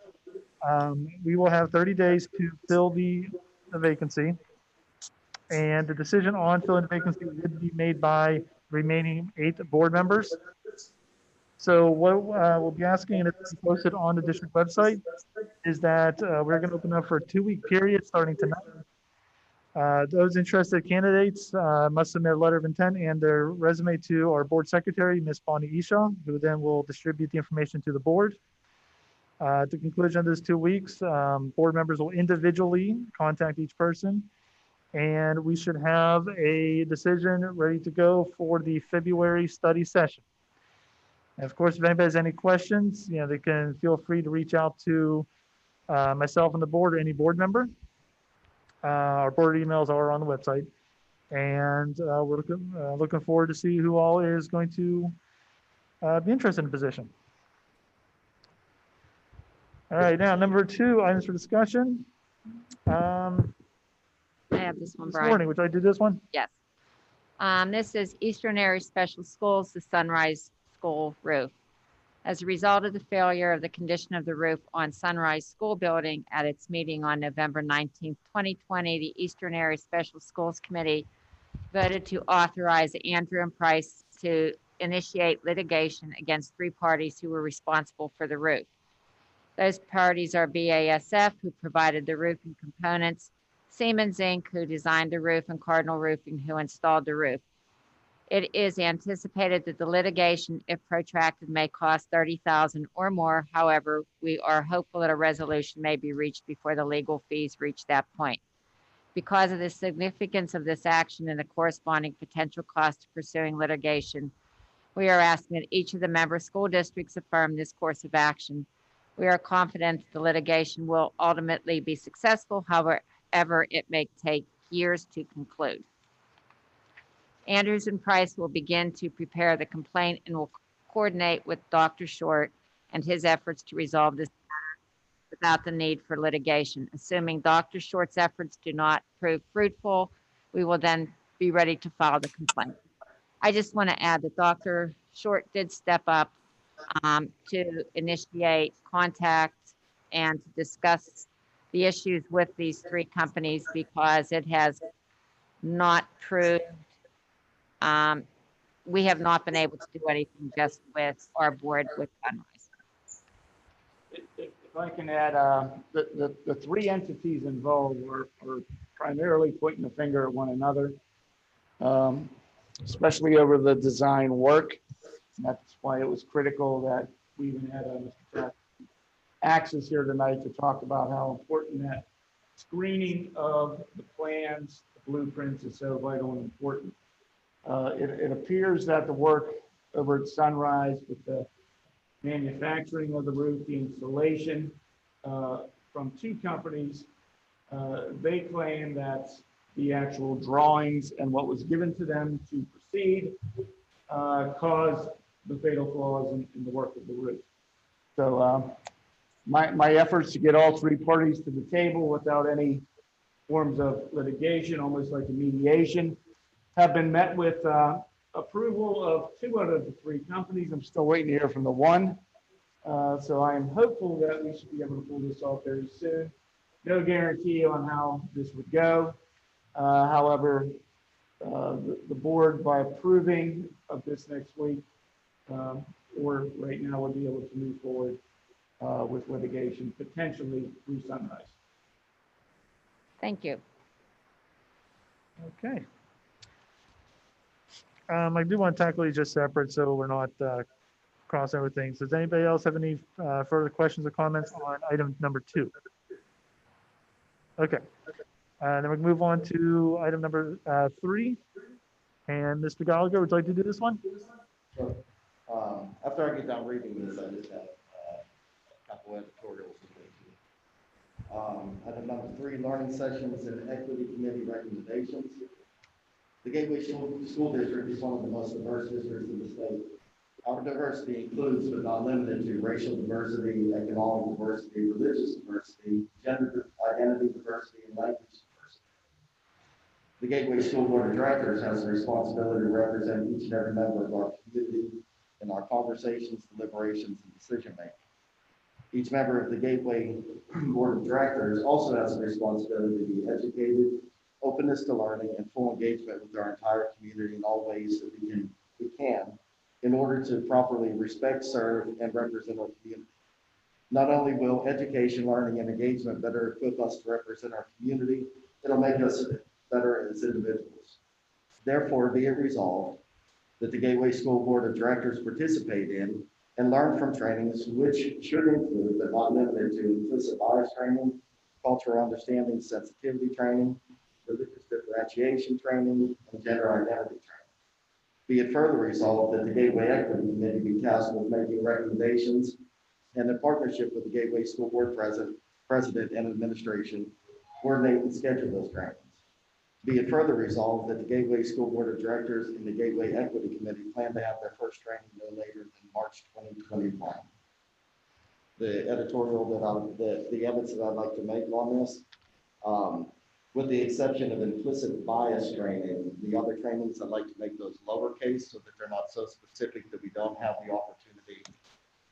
we will have 30 days to fill the vacancy. And the decision on filling the vacancy would be made by remaining 8 board members. So what we'll be asking, and it's posted on the district website, is that we're going to open up for a 2-week period starting tonight. Those interested candidates must submit a letter of intent and their resume to our board secretary, Ms. Bonnie Isha, who then will distribute the information to the board. At the conclusion of this 2 weeks, board members will individually contact each person, and we should have a decision ready to go for the February study session. And of course, if anybody has any questions, they can feel free to reach out to myself and the board or any board member. Our board emails are on the website, and we're looking forward to see who all is going to be interested in the position. All right, now number 2, items for discussion. I have this one, This Brian. morning, would I do this one? Yes. This is Eastern Area Special Schools, the Sunrise School roof. As a result of the failure of the condition of the roof on Sunrise School Building at its meeting on November 19th, 2020, the Eastern Area Special Schools Committee voted to authorize Andrew and Price to initiate litigation against 3 parties who were responsible for the roof. Those parties are BASF, who provided the roofing components, Siemens Inc., who designed the roof, and Cardinal Roofing, who installed the roof. It is anticipated that the litigation, if protracted, may cost $30,000 or more. However, we are hopeful that a resolution may be reached before the legal fees reach that point. Because of the significance of this action and the corresponding potential cost of pursuing litigation, we are asking that each of the member school districts affirm this course of action. We are confident the litigation will ultimately be successful. However, it may take years to conclude. Andrews and Price will begin to prepare the complaint and will coordinate with Dr. Short and his efforts to resolve this matter without the need for litigation. Assuming Dr. Short's efforts do not prove fruitful, we will then be ready to file the complaint. I just want to add that Dr. Short did step up to initiate contact and to discuss the issues with these 3 companies because it has not proved, we have not been able to do anything just with our board with Sunrise. If I can add, the 3 entities involved were primarily pointing the finger at one another, especially over the design work. And that's why it was critical that we even had Mr. Pratt access here tonight to talk about how important that screening of the plans, the blueprints is so vital and important. It appears that the work over at Sunrise with the manufacturing of the roof, the installation from 2 companies, they claim that the actual drawings and what was given to them to proceed caused the fatal flaws in the work of the roof. So my efforts to get all 3 parties to the table without any forms of litigation, almost like a mediation, have been met with approval of 2 out of the 3 companies. I'm still waiting to hear from the 1. So I am hopeful that we should be able to pull this off very soon. No guarantee on how this would go. However, the board, by approving of this next week, or right now, would be able to move forward with litigation, potentially through Sunrise. Thank you. Okay. I do want to tackle these just separate so we're not crossing everything. Does anybody else have any further questions or comments on item number 2? Okay. Then we move on to item number 3. And Mr. Gallagher, would you like to do this one? Sure. After I get done reading this, I just have a couple editorials to make. Item number 3, learning sessions and equity committee recommendations. The Gateway School District is one of the most diverse districts in the state. Our diversity includes, but not limited to, racial diversity, economic diversity, religious diversity, gender identity diversity, and language diversity. The Gateway School Board of Directors has the responsibility to represent each and every member of our community in our conversations, deliberations, and decision-making. Each member of the Gateway Board of Directors also has a responsibility to be educated, openness to learning, and full engagement with our entire community in all ways that we can in order to properly respect, serve, and represent our community. Not only will education, learning, and engagement better equip us to represent our community, it'll make us better as individuals. Therefore, be it resolved that the Gateway School Board of Directors participate in and learn from trainings which should include, but not limited to, implicit bias training, cultural understanding, sensitivity training, religious differentiation training, and gender identity training. Be it further resolved that the Gateway Equity Committee be tasked with making recommendations and in partnership with the Gateway School Board President and administration, coordinate and schedule those trainings. Be it further resolved that the Gateway School Board of Directors and the Gateway Equity Committee plan to have their first training no later than March 2021. The editorial the edits that I'd like to make on this, with the exception of implicit bias training, the other trainings, I'd like to make those lowercase so that they're not so specific that we don't have the opportunity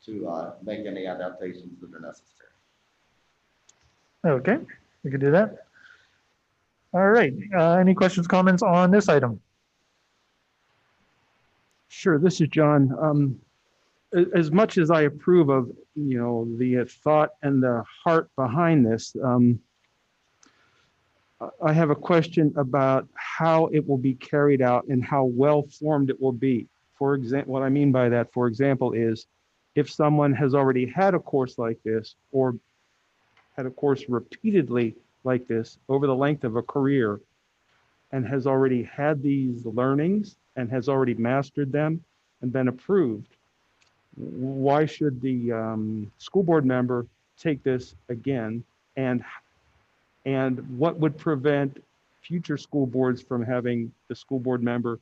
to make any adaptations that are necessary. Okay, we can do that. All right, any questions, comments on this item? Sure, this is John. As much as I approve of, the thought and the heart behind this, I have a question about how it will be carried out and how well formed it will be. For example, what I mean by that, for example, is if someone has already had a course like this or had a course repeatedly like this over the length of a career and has already had these learnings and has already mastered them and been approved, why should the school board member take this again? And what would prevent future school boards from having the school board member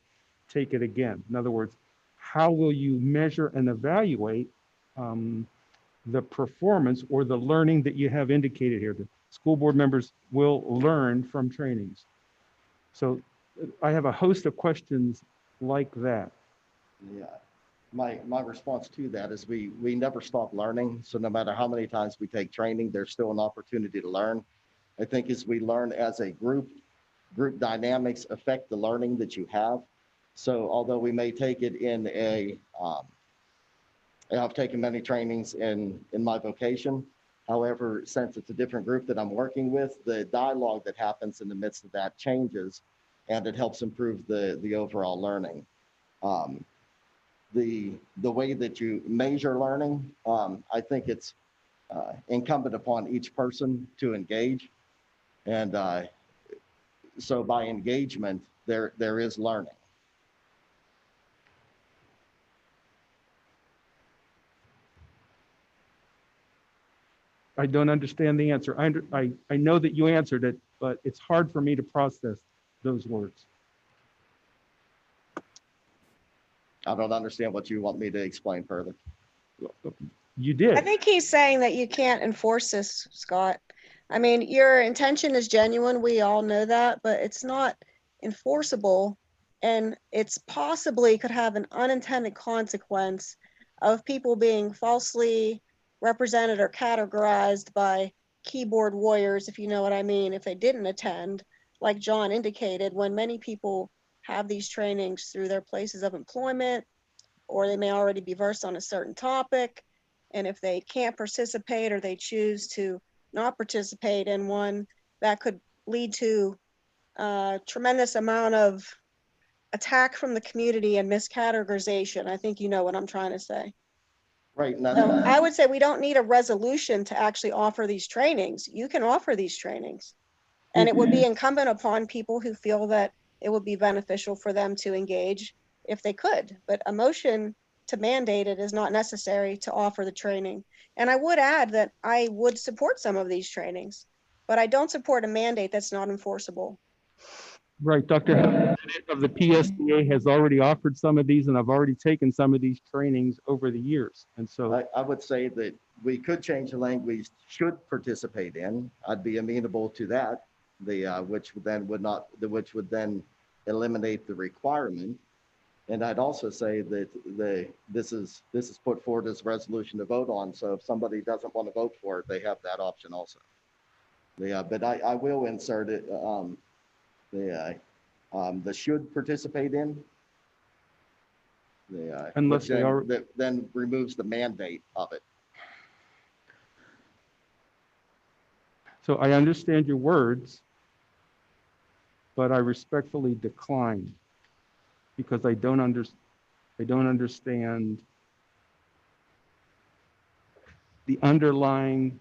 take it again? In other words, how will you measure and evaluate the performance or the learning that you have indicated here? The school board members will learn from trainings. So I have a host of questions like that. Yeah, my response to that is we never stop learning. So no matter how many times we take training, there's still an opportunity to learn. I think as we learn as a group dynamics affect the learning that you have. So although we may take it in I've taken many trainings in my vocation. However, since it's a different group that I'm working with, the dialogue that happens in the midst of that changes, and it helps improve the overall learning. The way that you measure learning, I think it's incumbent upon each person to engage. And so by engagement, there is learning. I don't understand the answer. I know that you answered it, but it's hard for me to process those words. I don't understand what you want me to explain further. You did. I think he's saying that you can't enforce this, Scott. I mean, your intention is genuine. We all know that, but it's not enforceable. And it's possibly could have an unintended consequence of people being falsely represented or categorized by keyboard warriors, if you know what I mean, if they didn't attend, like John indicated, when many people have these trainings through their places of employment, or they may already be versed on a certain topic. And if they can't participate or they choose to not participate in one, that could lead to a tremendous amount of attack from the community and miscategorization. I think you know what I'm trying to say. Right. So I would say we don't need a resolution to actually offer these trainings. You can offer these trainings. And it would be incumbent upon people who feel that it would be beneficial for them to engage if they could. But a motion to mandate it is not necessary to offer the training. And I would add that I would support some of these trainings, but I don't support a mandate that's not enforceable. Right, Dr. of the PSBA has already offered some of these, and I've already taken some of these trainings over the years. And so I would say that we could change the language, should participate in. I'd be amenable to that, which would then eliminate the requirement. And I'd also say that this is put forward as a resolution to vote on. So if somebody doesn't want to vote for it, they have that option also. But I will insert it. The should participate in. Unless they are, that then removes the mandate of it. so I understand your words, but I respectfully decline because I don't understand the underlying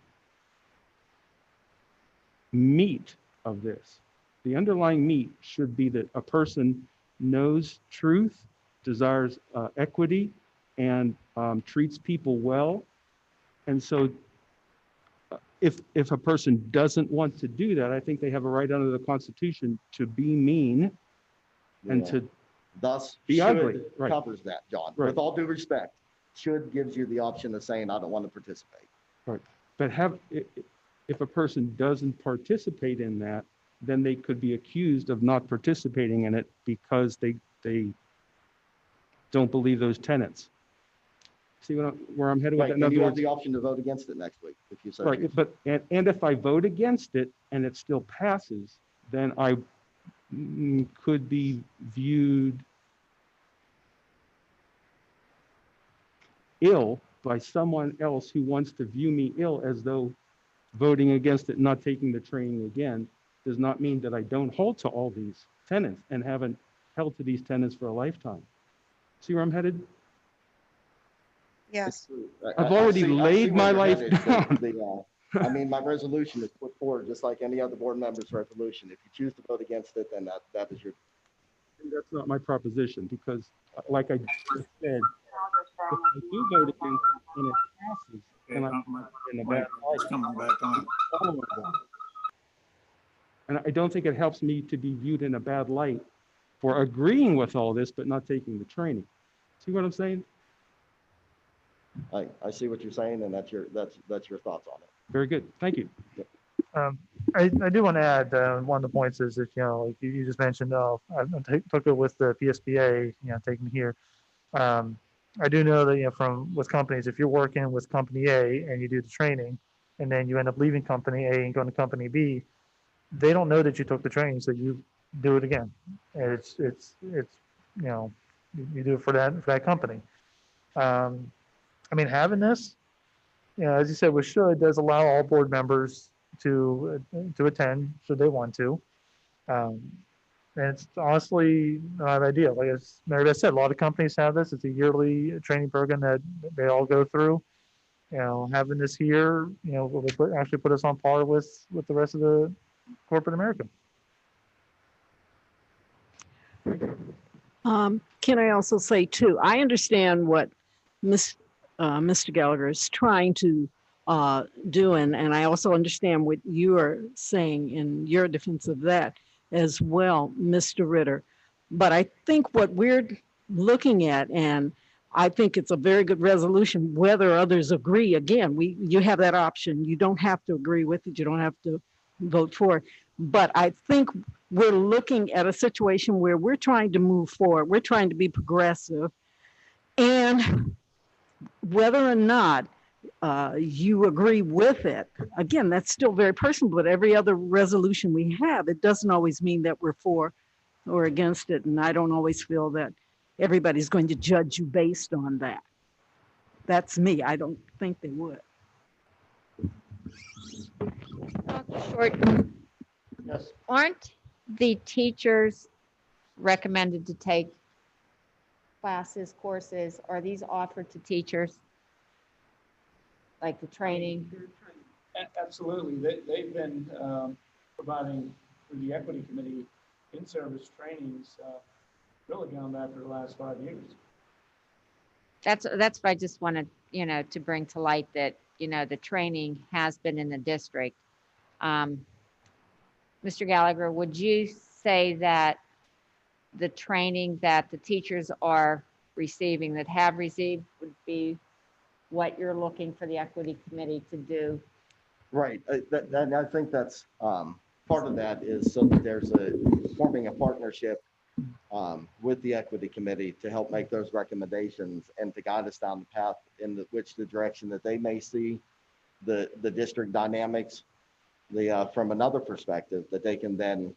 meat of this. The underlying meat should be that a person knows truth, desires equity, and treats people well. And so if a person doesn't want to do that, I think they have a right under the Constitution to be mean and to thus be should ugly. Right. Covers that, John. Right. With all due respect, should gives you the option of saying, I don't want to participate. Right. But if a person doesn't participate in that, then they could be accused of not participating in it because they don't believe those tenets. See where I'm headed with Right, that? In and other you have words, the option to vote against it next week if you so right, choose. but and if I vote against it and it still passes, then I could be viewed ill by someone else who wants to view me ill, as though voting against it, not taking the training again, does not mean that I don't hold to all these tenets and haven't held to these tenets for a lifetime. See where I'm headed? Yes. I've already laid my life down. I mean, my resolution is put forward just like any other board member's resolution. If you choose to vote against it, then that is your. That's not my proposition, because like I just said, if I do vote against it and it passes, then I'm in a bad It's coming back on. And I don't think it helps me to be viewed in a bad light for agreeing with all this, but not taking the training. See what I'm saying? I see what you're saying, and that's your thoughts on it. Very good. Thank you. I do want to add, one of the points is that, like you just mentioned, I took it with the PSBA, taking here. I do know that, with companies, if you're working with company A and you do the training and then you end up leaving company A and going to company B, they don't know that you took the training, so you do it again. And it's you do it for that company. I mean, having this, as you said, with should does allow all board members to attend should they want to. And it's honestly not ideal. Like as Mary Beth said, a lot of companies have this. It's a yearly training program that they all go through. Having this here, will actually put us on par with the rest of the corporate America. Can I also say too, I understand what Mr. Gallagher is trying to do, and I also understand what you are saying in your defense of that as well, Mr. Ritter. But I think what we're looking at, and I think it's a very good resolution, whether others agree, again, you have that option. You don't have to agree with it. You don't have to vote for it. But I think we're looking at a situation where we're trying to move forward. We're trying to be progressive. And whether or not you agree with it, again, that's still very personal, but every other resolution we have, it doesn't always mean that we're for or against it. And I don't always feel that everybody's going to judge you based on that. That's me. I don't think they would. Short. Yes. Aren't the teachers recommended to take classes, courses? Are these offered to teachers? Like the training? Absolutely. They've been providing through the equity committee in-service trainings really gone back for the last 5 years. That's what I just wanted, to bring to light that, the training has been in the district. Mr. Gallagher, would you say that the training that the teachers are receiving, that have received, would be what you're looking for the equity committee to do? Right. I think that's part of that is so that there's forming a partnership with the equity committee to help make those recommendations and to guide us down the path in which the direction that they may see the district dynamics from another perspective, that they can then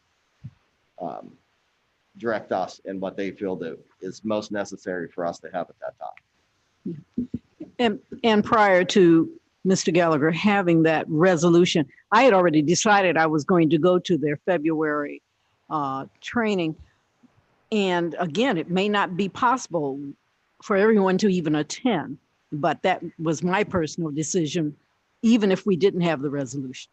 direct us in what they feel that is most necessary for us to have at that time. And prior to Mr. Gallagher having that resolution, I had already decided I was going to go to their February training. And again, it may not be possible for everyone to even attend, but that was my personal decision, even if we didn't have the resolution.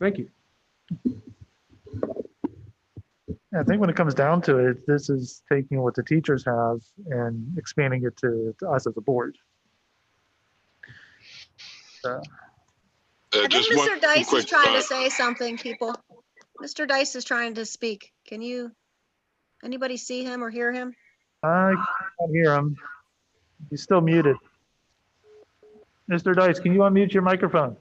Thank you. I think when it comes down to it, this is taking what the teachers have and expanding it to us as a board. I think Just Mr. one Dice quick is trying to thought. say something, people. Mr. Dice is trying to speak. Anybody see him or hear him? I can't hear him. He's still muted. Mr. Dice, can you unmute your microphone?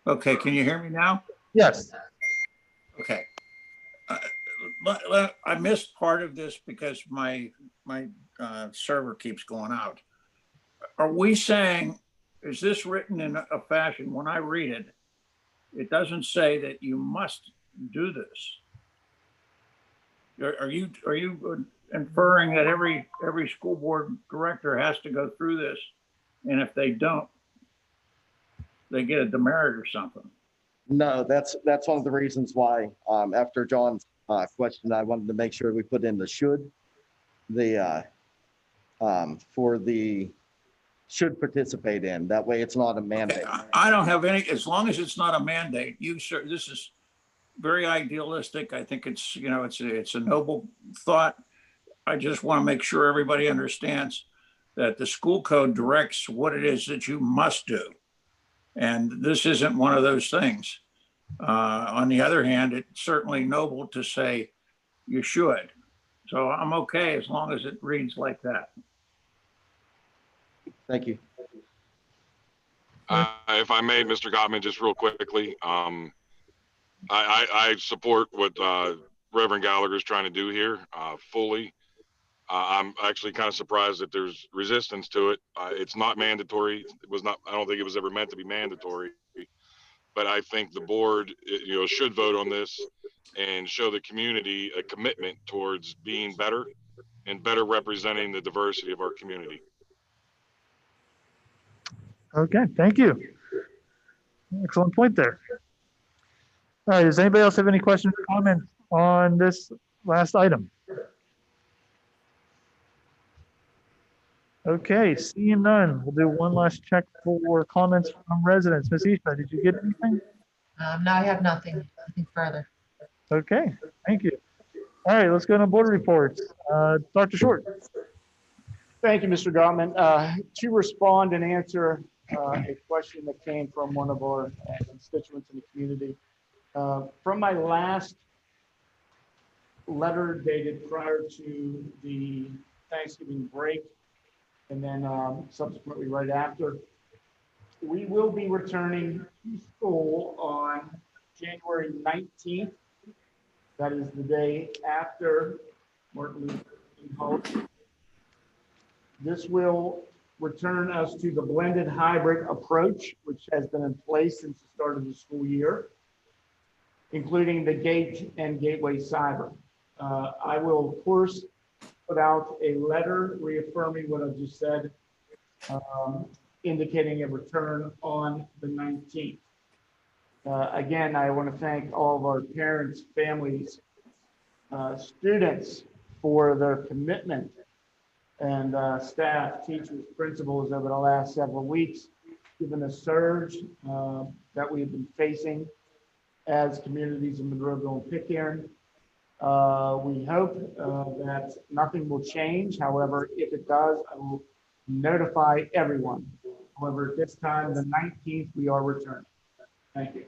Okay, can you hear me now? Yes. Okay. I missed part of this because my server keeps going out. Are we saying, is this written in a fashion, when I read it, it doesn't say that you must do this? Are you inferring that every school board director has to go through this, and if they don't, they get a demerit or something? No, that's one of the reasons why, after John's question, I wanted to make sure we put in the should, for the should participate in. That way it's not a mandate. I don't have any, as long as it's not a mandate, this is very idealistic. I think it's, it's a noble thought. I just want to make sure everybody understands that the school code directs what it is that you must do. And this isn't one of those things. On the other hand, it's certainly noble to say you should. So I'm okay as long as it reads like that. Thank you. If I may, Mr. Gottman, just real quickly, I support what Reverend Gallagher is trying to do here fully. I'm actually kind of surprised that there's resistance to it. It's not mandatory. It was not. I don't think it was ever meant to be mandatory. But I think the board, should vote on this and show the community a commitment towards being better and better representing the diversity of our community. Okay, thank you. Excellent point there. All right, does anybody else have any questions or comments on this last item? Okay, seeing none, we'll do one last check for comments from residents. Ms. Eastman, did you get anything? No, I have nothing further. Okay, thank you. All right, let's go to board reports. Dr. Short. Thank you, Mr. Gottman. To respond and answer a question that came from one of our constituents in the community. From my last letter dated prior to the Thanksgiving break, and then subsequently right after, we will be returning to school on January 19th. That is the day after Martin Luther King holiday. This will return us to the blended hybrid approach, which has been in place since the start of the school year, including the gate and gateway cyber. I will, of course, put out a letter reaffirming what I just said, indicating a return on the 19th. Again, I want to thank all of our parents, families, students for their commitment, and staff, teachers, principals over the last several weeks, given the surge that we've been facing as communities in Monroeville and Pitcairn. We hope that nothing will change. However, if it does, I will notify everyone. However, at this time, the 19th, we are returning. Thank you.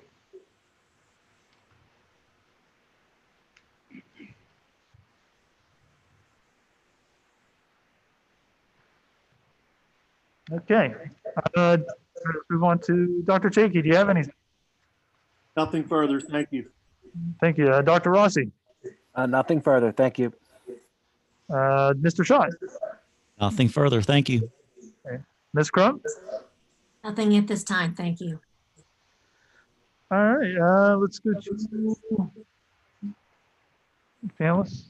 Okay. Let's move on to Dr. Chakey. Do you have anything? Nothing further. Thank you. Thank you. Dr. Rossi, Nothing further. Thank you. Mr. Schott, Nothing further. Thank you. Ms. Crump. Nothing at this time. Thank you. All right. Let's go to panelists.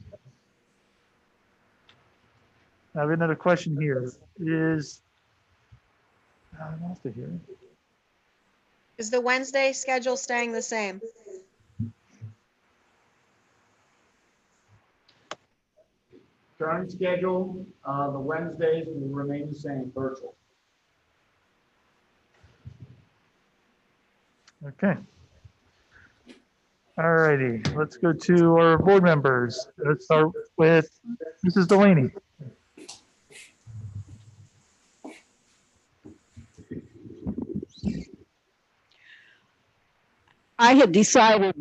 I have another question here. I lost it here. Is the Wednesday schedule staying the same? Current schedule, the Wednesdays will remain the same, virtual. Okay. All righty. Let's go to our board members. Let's start with Mrs. Delaney. I had decided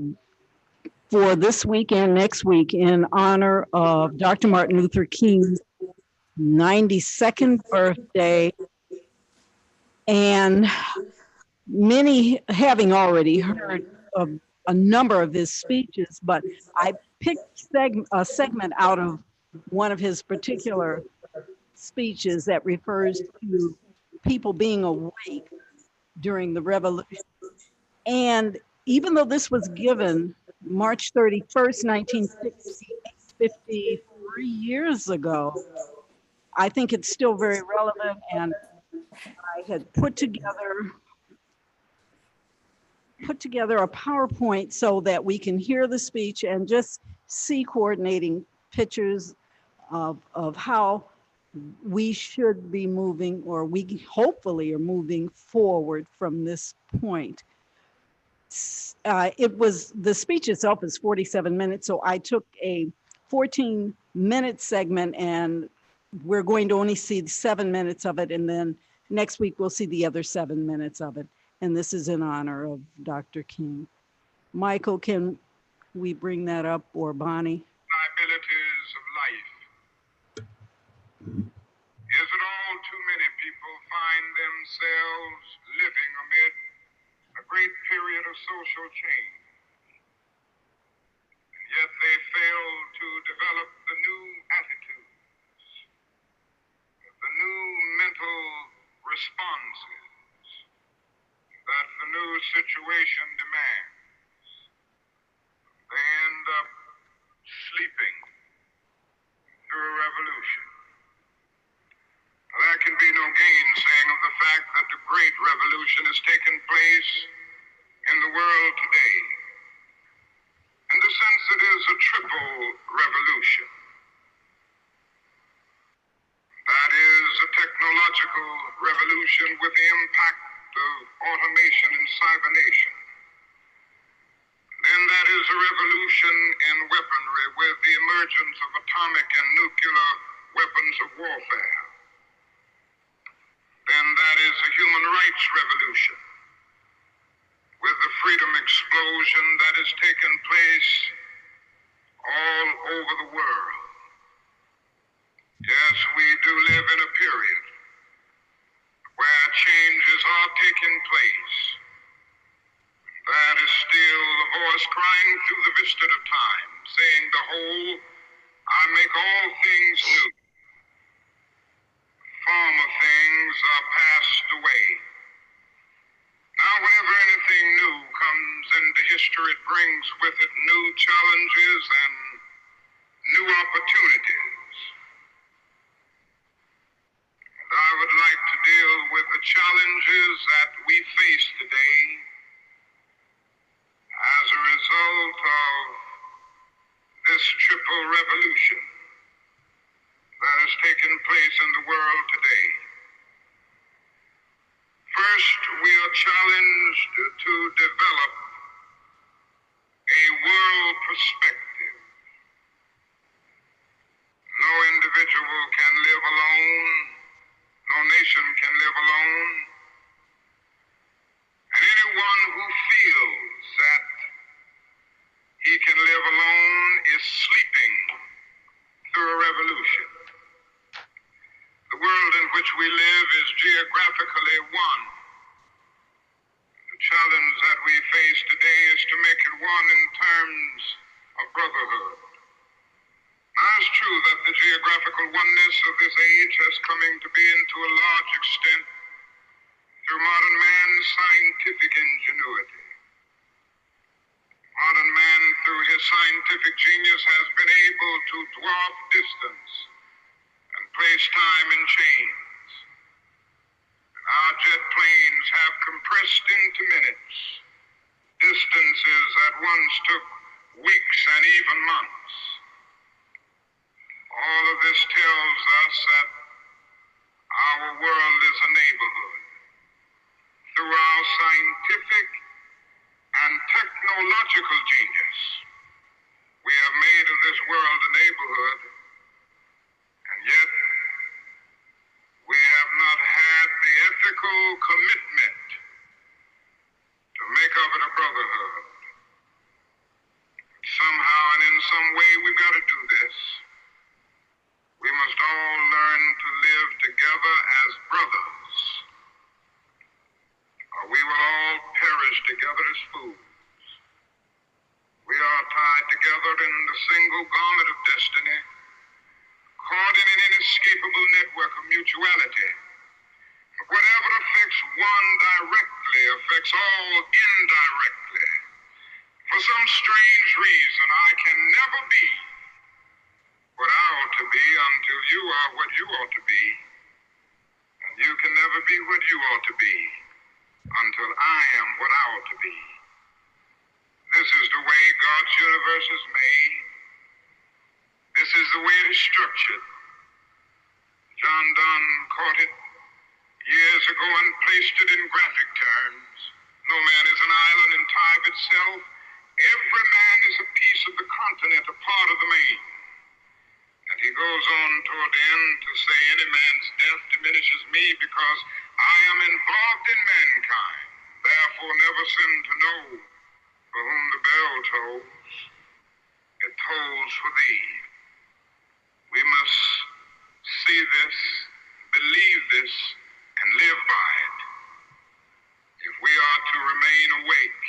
for this week and next week, in honor of Dr. Martin Luther King's 92nd birthday, and many having already heard of a number of his speeches, but I picked a segment out of one of his particular speeches that refers to people being awake during the revolution. And even though this was given March 31st, 1960, 53 years ago, I think it's still very relevant, and I had put together a PowerPoint so that we can hear the speech and just see coordinating pictures of how we should be moving, or we hopefully are moving forward from this point. The speech itself is 47 minutes, so I took a 14-minute segment, and we're going to only see 7 minutes of it, and then next week we'll see the other 7 minutes of it. And this is in honor of Dr. King. Michael, can we bring that up, or Bonnie? Liabilities of life. Is it all too many people find themselves living amid a great period of social change, and yet they fail to develop the new attitudes, the new mental responses that the new situation demands. They end up sleeping through a revolution. Now, there can be no gainsaying of the fact that the great revolution has taken place in the world today. In the sense it is a triple revolution. That is a technological revolution with the impact of automation and cybernation. Then that is a revolution in weaponry with the emergence of atomic and nuclear weapons of warfare. Then that is a human rights revolution with the freedom explosion that has taken place all over the world. Yes, we do live in a period where changes are taking place. That is still the voice crying through the vista of time, saying, "Behold, I make all things new. Former things are passed away." Now, whenever anything new comes into history, it brings with it new challenges and new opportunities. And I would like to deal with the challenges that we face today geographically one. The challenge that we face today is to make it one in terms of brotherhood. Now, it's true that the geographical oneness of this age has coming to be to a large extent through modern man's scientific ingenuity. Modern man, through his scientific genius, has been able to dwarf distance and place time in chains. Our jet planes have compressed into minutes distances that once took weeks and even months. All of this tells us that our world is a neighborhood. Through our scientific and technological genius, we have made of this world a neighborhood, and yet we have not had the ethical commitment to make of it a brotherhood. Somehow and in some way we've got to do this. We must all learn to live together as brothers, or we will all perish together as fools. We are tied together in the single garment of destiny, caught in an inescapable network of mutuality. Whatever affects one directly affects all indirectly. For some strange reason, I can never be what I ought to be until you are what you ought to be. And you can never be what you ought to be until I am what I ought to be. This is the way God's universe is made. This is the way it is structured. John Donne caught it years ago and placed it in graphic terms. No man is an island in time of itself. Every man is a piece of the continent, a part of the main. And he goes on toward the end to say, any man's death diminishes me because I am involved in mankind. Therefore never sin to know for whom the bell tolls. It tolls for thee. We must see this, believe this, and live by it if we are to remain awake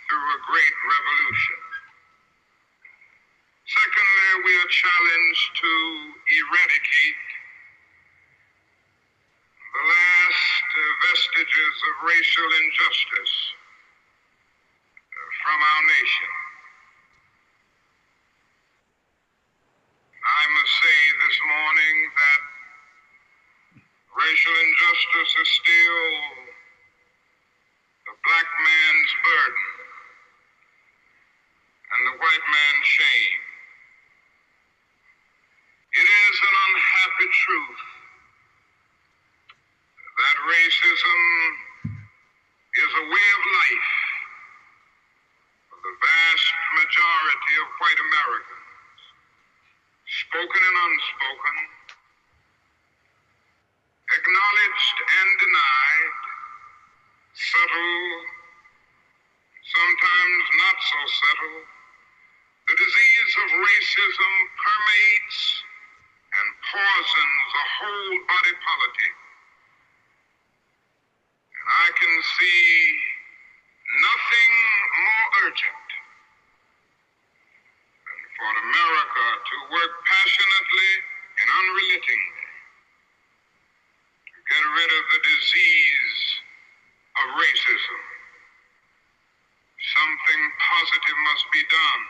through a great revolution. Secondly, we are challenged to eradicate the last vestiges of racial injustice from our nation. I must say this morning that racial injustice is still the black man's burden and the white man's shame. It is an unhappy truth that racism is a way of life for the vast majority of white Americans, spoken and unspoken, acknowledged and denied, subtle, sometimes not so subtle. The disease of racism permeates and poisons a whole body politic. And I can see nothing more urgent than for America to work passionately and unrelentingly to get rid of the disease of racism. Something positive must be done.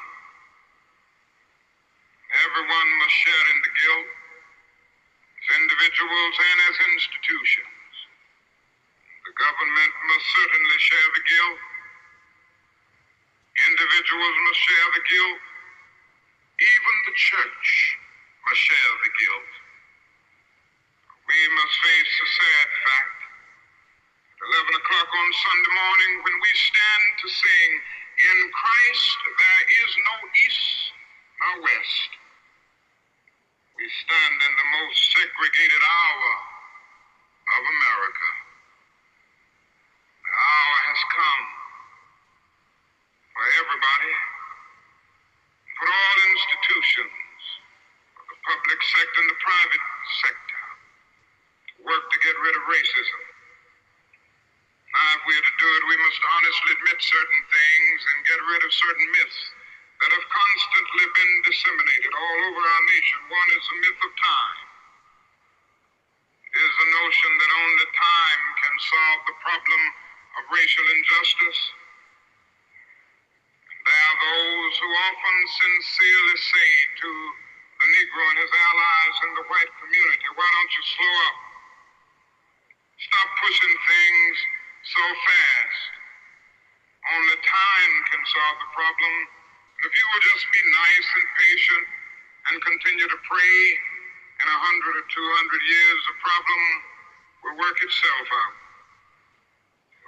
Everyone must share in the guilt, as individuals and as institutions. The government must certainly share the guilt. Individuals must share the guilt. Even the church must share the guilt. We must face the sad fact at 11 o'clock on Sunday morning when we stand to sing, "In Christ there is no east nor west." We stand in the most segregated hour of America. The hour has come for everybody, for all institutions, for the public sector and the private sector, to notion. One is the myth of time. It is the notion that only time can solve the problem of racial injustice. There are those who often sincerely say to the Negro and his allies in the white community, why don't you slow up? Stop pushing things so fast. Only time can solve the problem. If you will just be nice and patient and continue to pray, in 100 or 200 years, the problem will work itself out.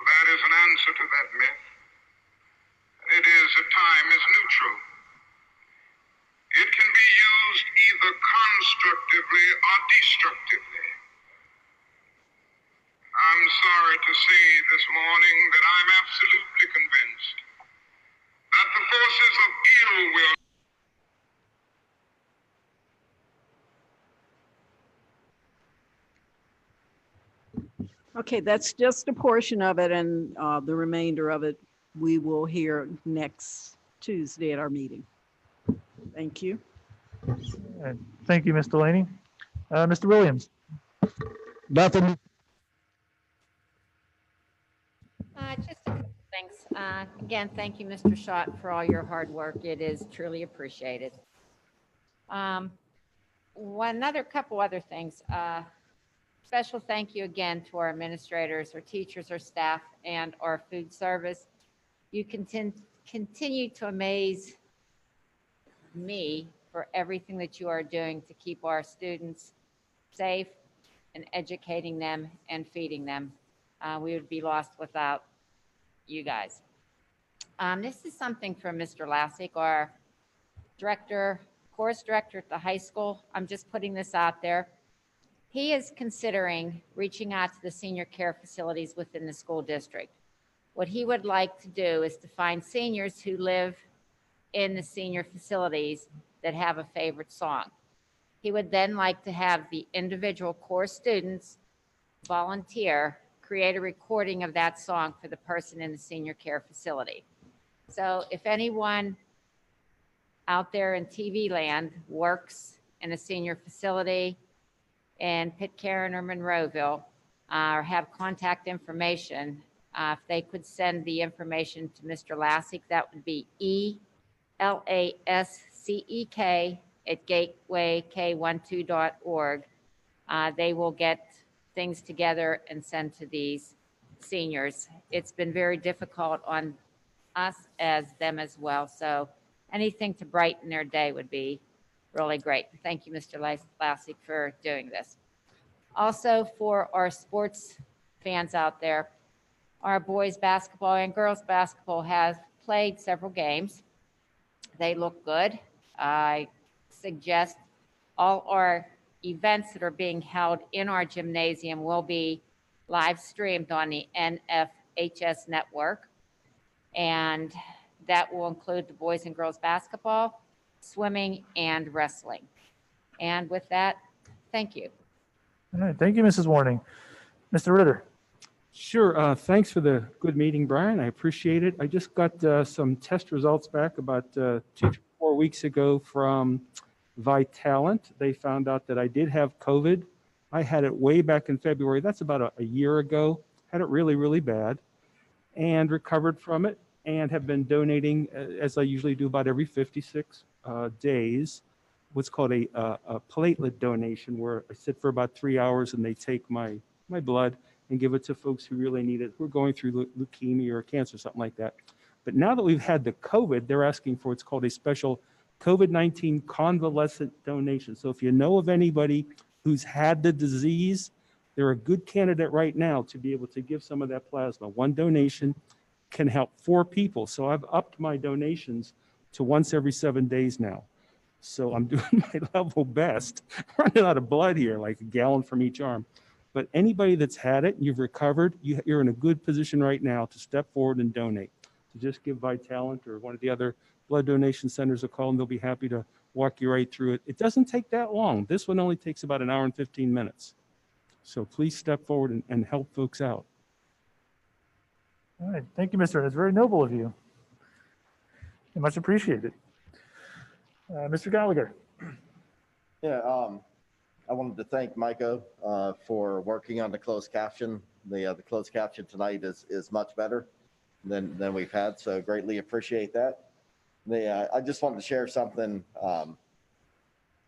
That is an answer to that myth. It is that time is neutral. It can be used either constructively or destructively. I'm sorry to say this morning that I'm absolutely convinced that the forces of ill will. Okay, that's just a portion of it, and the remainder of it we will hear next Tuesday at our meeting. Thank you. Thank you, Ms. Delaney. Mr. Williams. Nothing. Just a couple things. Again, thank you, Mr. Schott, for all your hard work. It is truly appreciated. Another couple other things. Special thank you again to our administrators, our teachers, our staff, and our food service. You continue to amaze me for everything that you are doing to keep our students safe and educating them and feeding them. We would be lost without you guys. This is something from Mr. Lassick, our course director at the high school. I'm just putting this out there. He is considering reaching out to the senior care facilities within the school district. What he would like to do is to find seniors who live in the senior facilities that have a favorite song. He would then like to have the individual course students volunteer, create a recording of that song for the person in the senior care facility. So if anyone out there in TV land works in a senior facility in Pitcairn or Monroeville, or have contact information, if they could send the information to Mr. Lassick, that would be ELASCEK@gatewayk12.org. They will get things together and send to these seniors. It's been very difficult on us as them as well. So anything to brighten their day would be really great. Thank you, Mr. Lassick, for doing this. Also, for our sports fans out there, our boys basketball and girls basketball have played several games. They look good. I suggest all our events that are being held in our gymnasium will be live streamed on the NFHS network. And that will include the boys and girls basketball, swimming, and wrestling. And with that, thank you. All right, thank you, Mrs. Warning. Mr. Ritter. Sure. Thanks for the good meeting, Brian. I appreciate it. I just got some test results back about 2 to 4 weeks ago from Vitalant. They found out that I did have COVID. I had it way back in February. That's about a year ago. Had it really, really bad and recovered from it and have been donating, as I usually do about every 56 days, what's called a platelet donation, where I sit for about 3 hours and they take my blood and give it to folks who really need it. We're going through leukemia or cancer, something like that. But now that we've had the COVID, they're asking for what's called a special COVID-19 convalescent donation. So if you know of anybody who's had the disease, they're a good candidate right now to be able to give some of that plasma. One donation can help 4 people. So I've upped my donations to once every 7 days now. So I'm doing my level best, running out of blood here, like a gallon from each arm. But anybody that's had it, you've recovered, you're in a good position right now to step forward and donate. To just give Vitalant or one of the other blood donation centers a call, and they'll be happy to walk you right through it. It doesn't take that long. This one only takes about 1 hour and 15 minutes. So please step forward and help folks out. All right, thank you, Mr. It's very noble of you. Much appreciated. Mr. Gallagher. Yeah, I wanted to thank Micah for working on the closed caption. The closed caption tonight is much better than we've had, so greatly appreciate that. I just wanted to share something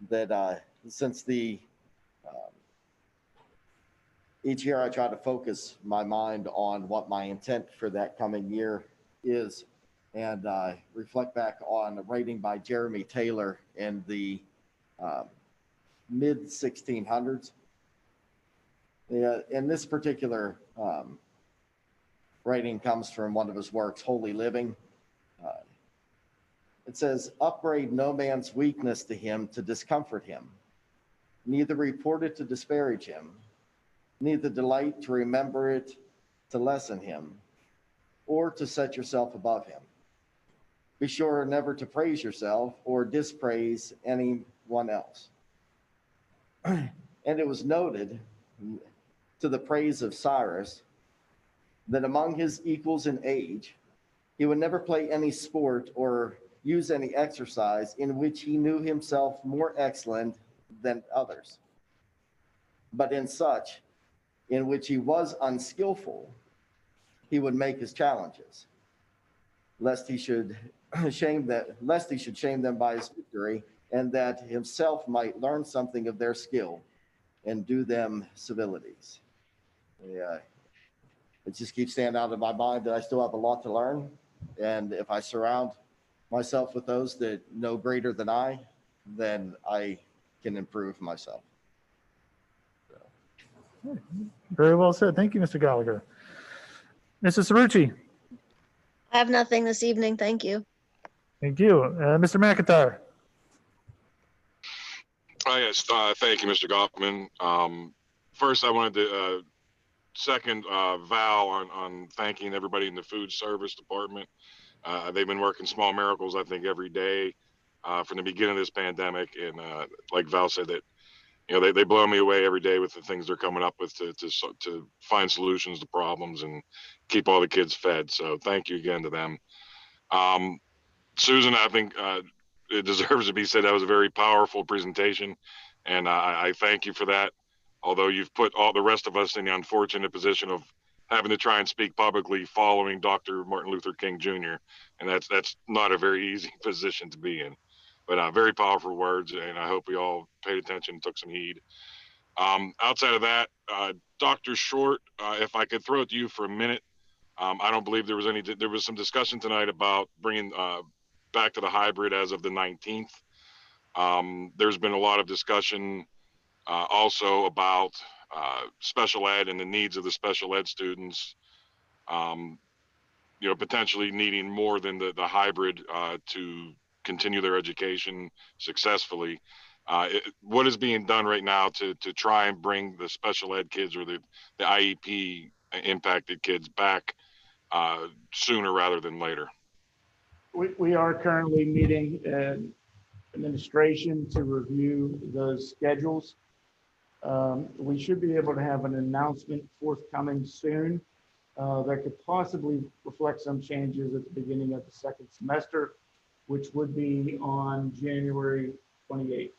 that since each year I try to focus my mind on what my intent for that coming year is, and reflect back on a writing by Jeremy Taylor in the mid 1600s. And this particular writing comes from one of his works, Holy Living. It says, upbraid no man's weakness to him to discomfort him, neither report it to disparage him, neither delight to remember it to lessen him, or to set yourself above him. Be sure never to praise yourself or dispraise anyone else. And it was noted to the praise of Cyrus that among his equals in age, he would never play any sport or use any exercise in which he knew himself more excellent than others. But in such, in which he was unskillful, he would make his challenges, lest he should shame them by his victory, and that himself might learn something of their skill and do them civilities. Yeah, it just keeps standing out of my mind that I still have a lot to learn. And if I surround myself with those that know greater than I, then I can improve myself. Very well said. Thank you, Mr. Gallagher. Mrs. Cerrucci. I have nothing this evening. Thank you. Thank you. Mr. McIntyre. Yes, thank you, Mr. Goffman. First, I wanted to second Val on thanking everybody in the food service department. They've been working small miracles, I think, every day from the beginning of this pandemic. And like Val said, that they blow me away every day with the things they're coming up with to find solutions to problems and keep all the kids fed. So thank you again to them. Susan, I think it deserves to be said that was a very powerful presentation, and I thank you for that. Although you've put all the rest of us in the unfortunate position of having to try and speak publicly following Dr. Martin Luther King Jr., and that's not a very easy position to be in. But very powerful words, and I hope we all paid attention and took some heed. Outside of that, Dr. Short, if I could throw it to you for a minute, I don't believe there was some discussion tonight about bringing back to the hybrid as of the 19th. There's been a lot of discussion also about special ed and the needs of the special ed students, potentially needing more than the hybrid to continue their education successfully. What is being done right now to try and bring the special ed kids or the IEP impacted kids back sooner rather than later? We are currently meeting administration to review those schedules. We should be able to have an announcement forthcoming soon that could possibly reflect some changes at the beginning of the second semester, which would be on January 28th.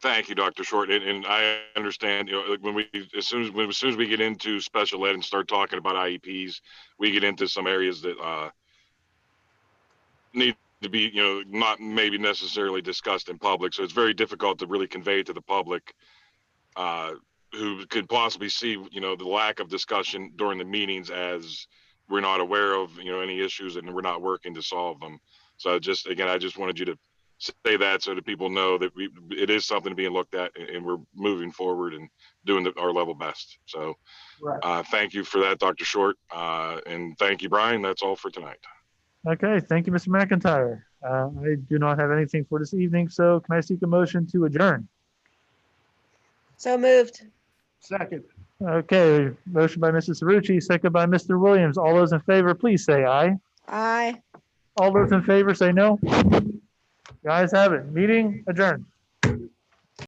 Thank you, Dr. Short. And I understand, as soon as we get into special ed and start talking about IEPs, we get into some areas that need to be, not maybe necessarily discussed in public. So it's very difficult to really convey to the public who could possibly see, the lack of discussion during the meetings as we're not aware of, any issues and we're not working to solve them. So I just wanted you to say that so that people know that it is something being looked at and we're moving forward and doing our level best. So thank you for that, Dr. Short. And thank you, Brian. That's all for tonight. Okay, thank you, Mr. McIntyre. I do not have anything for this evening, so can I seek a motion to adjourn? So moved. Second. Okay, motion by Mrs. Cerrucci, second by Mr. Williams. All those in favor, please say aye. Aye. All those in favor say no. The ayes have it. Meeting adjourned.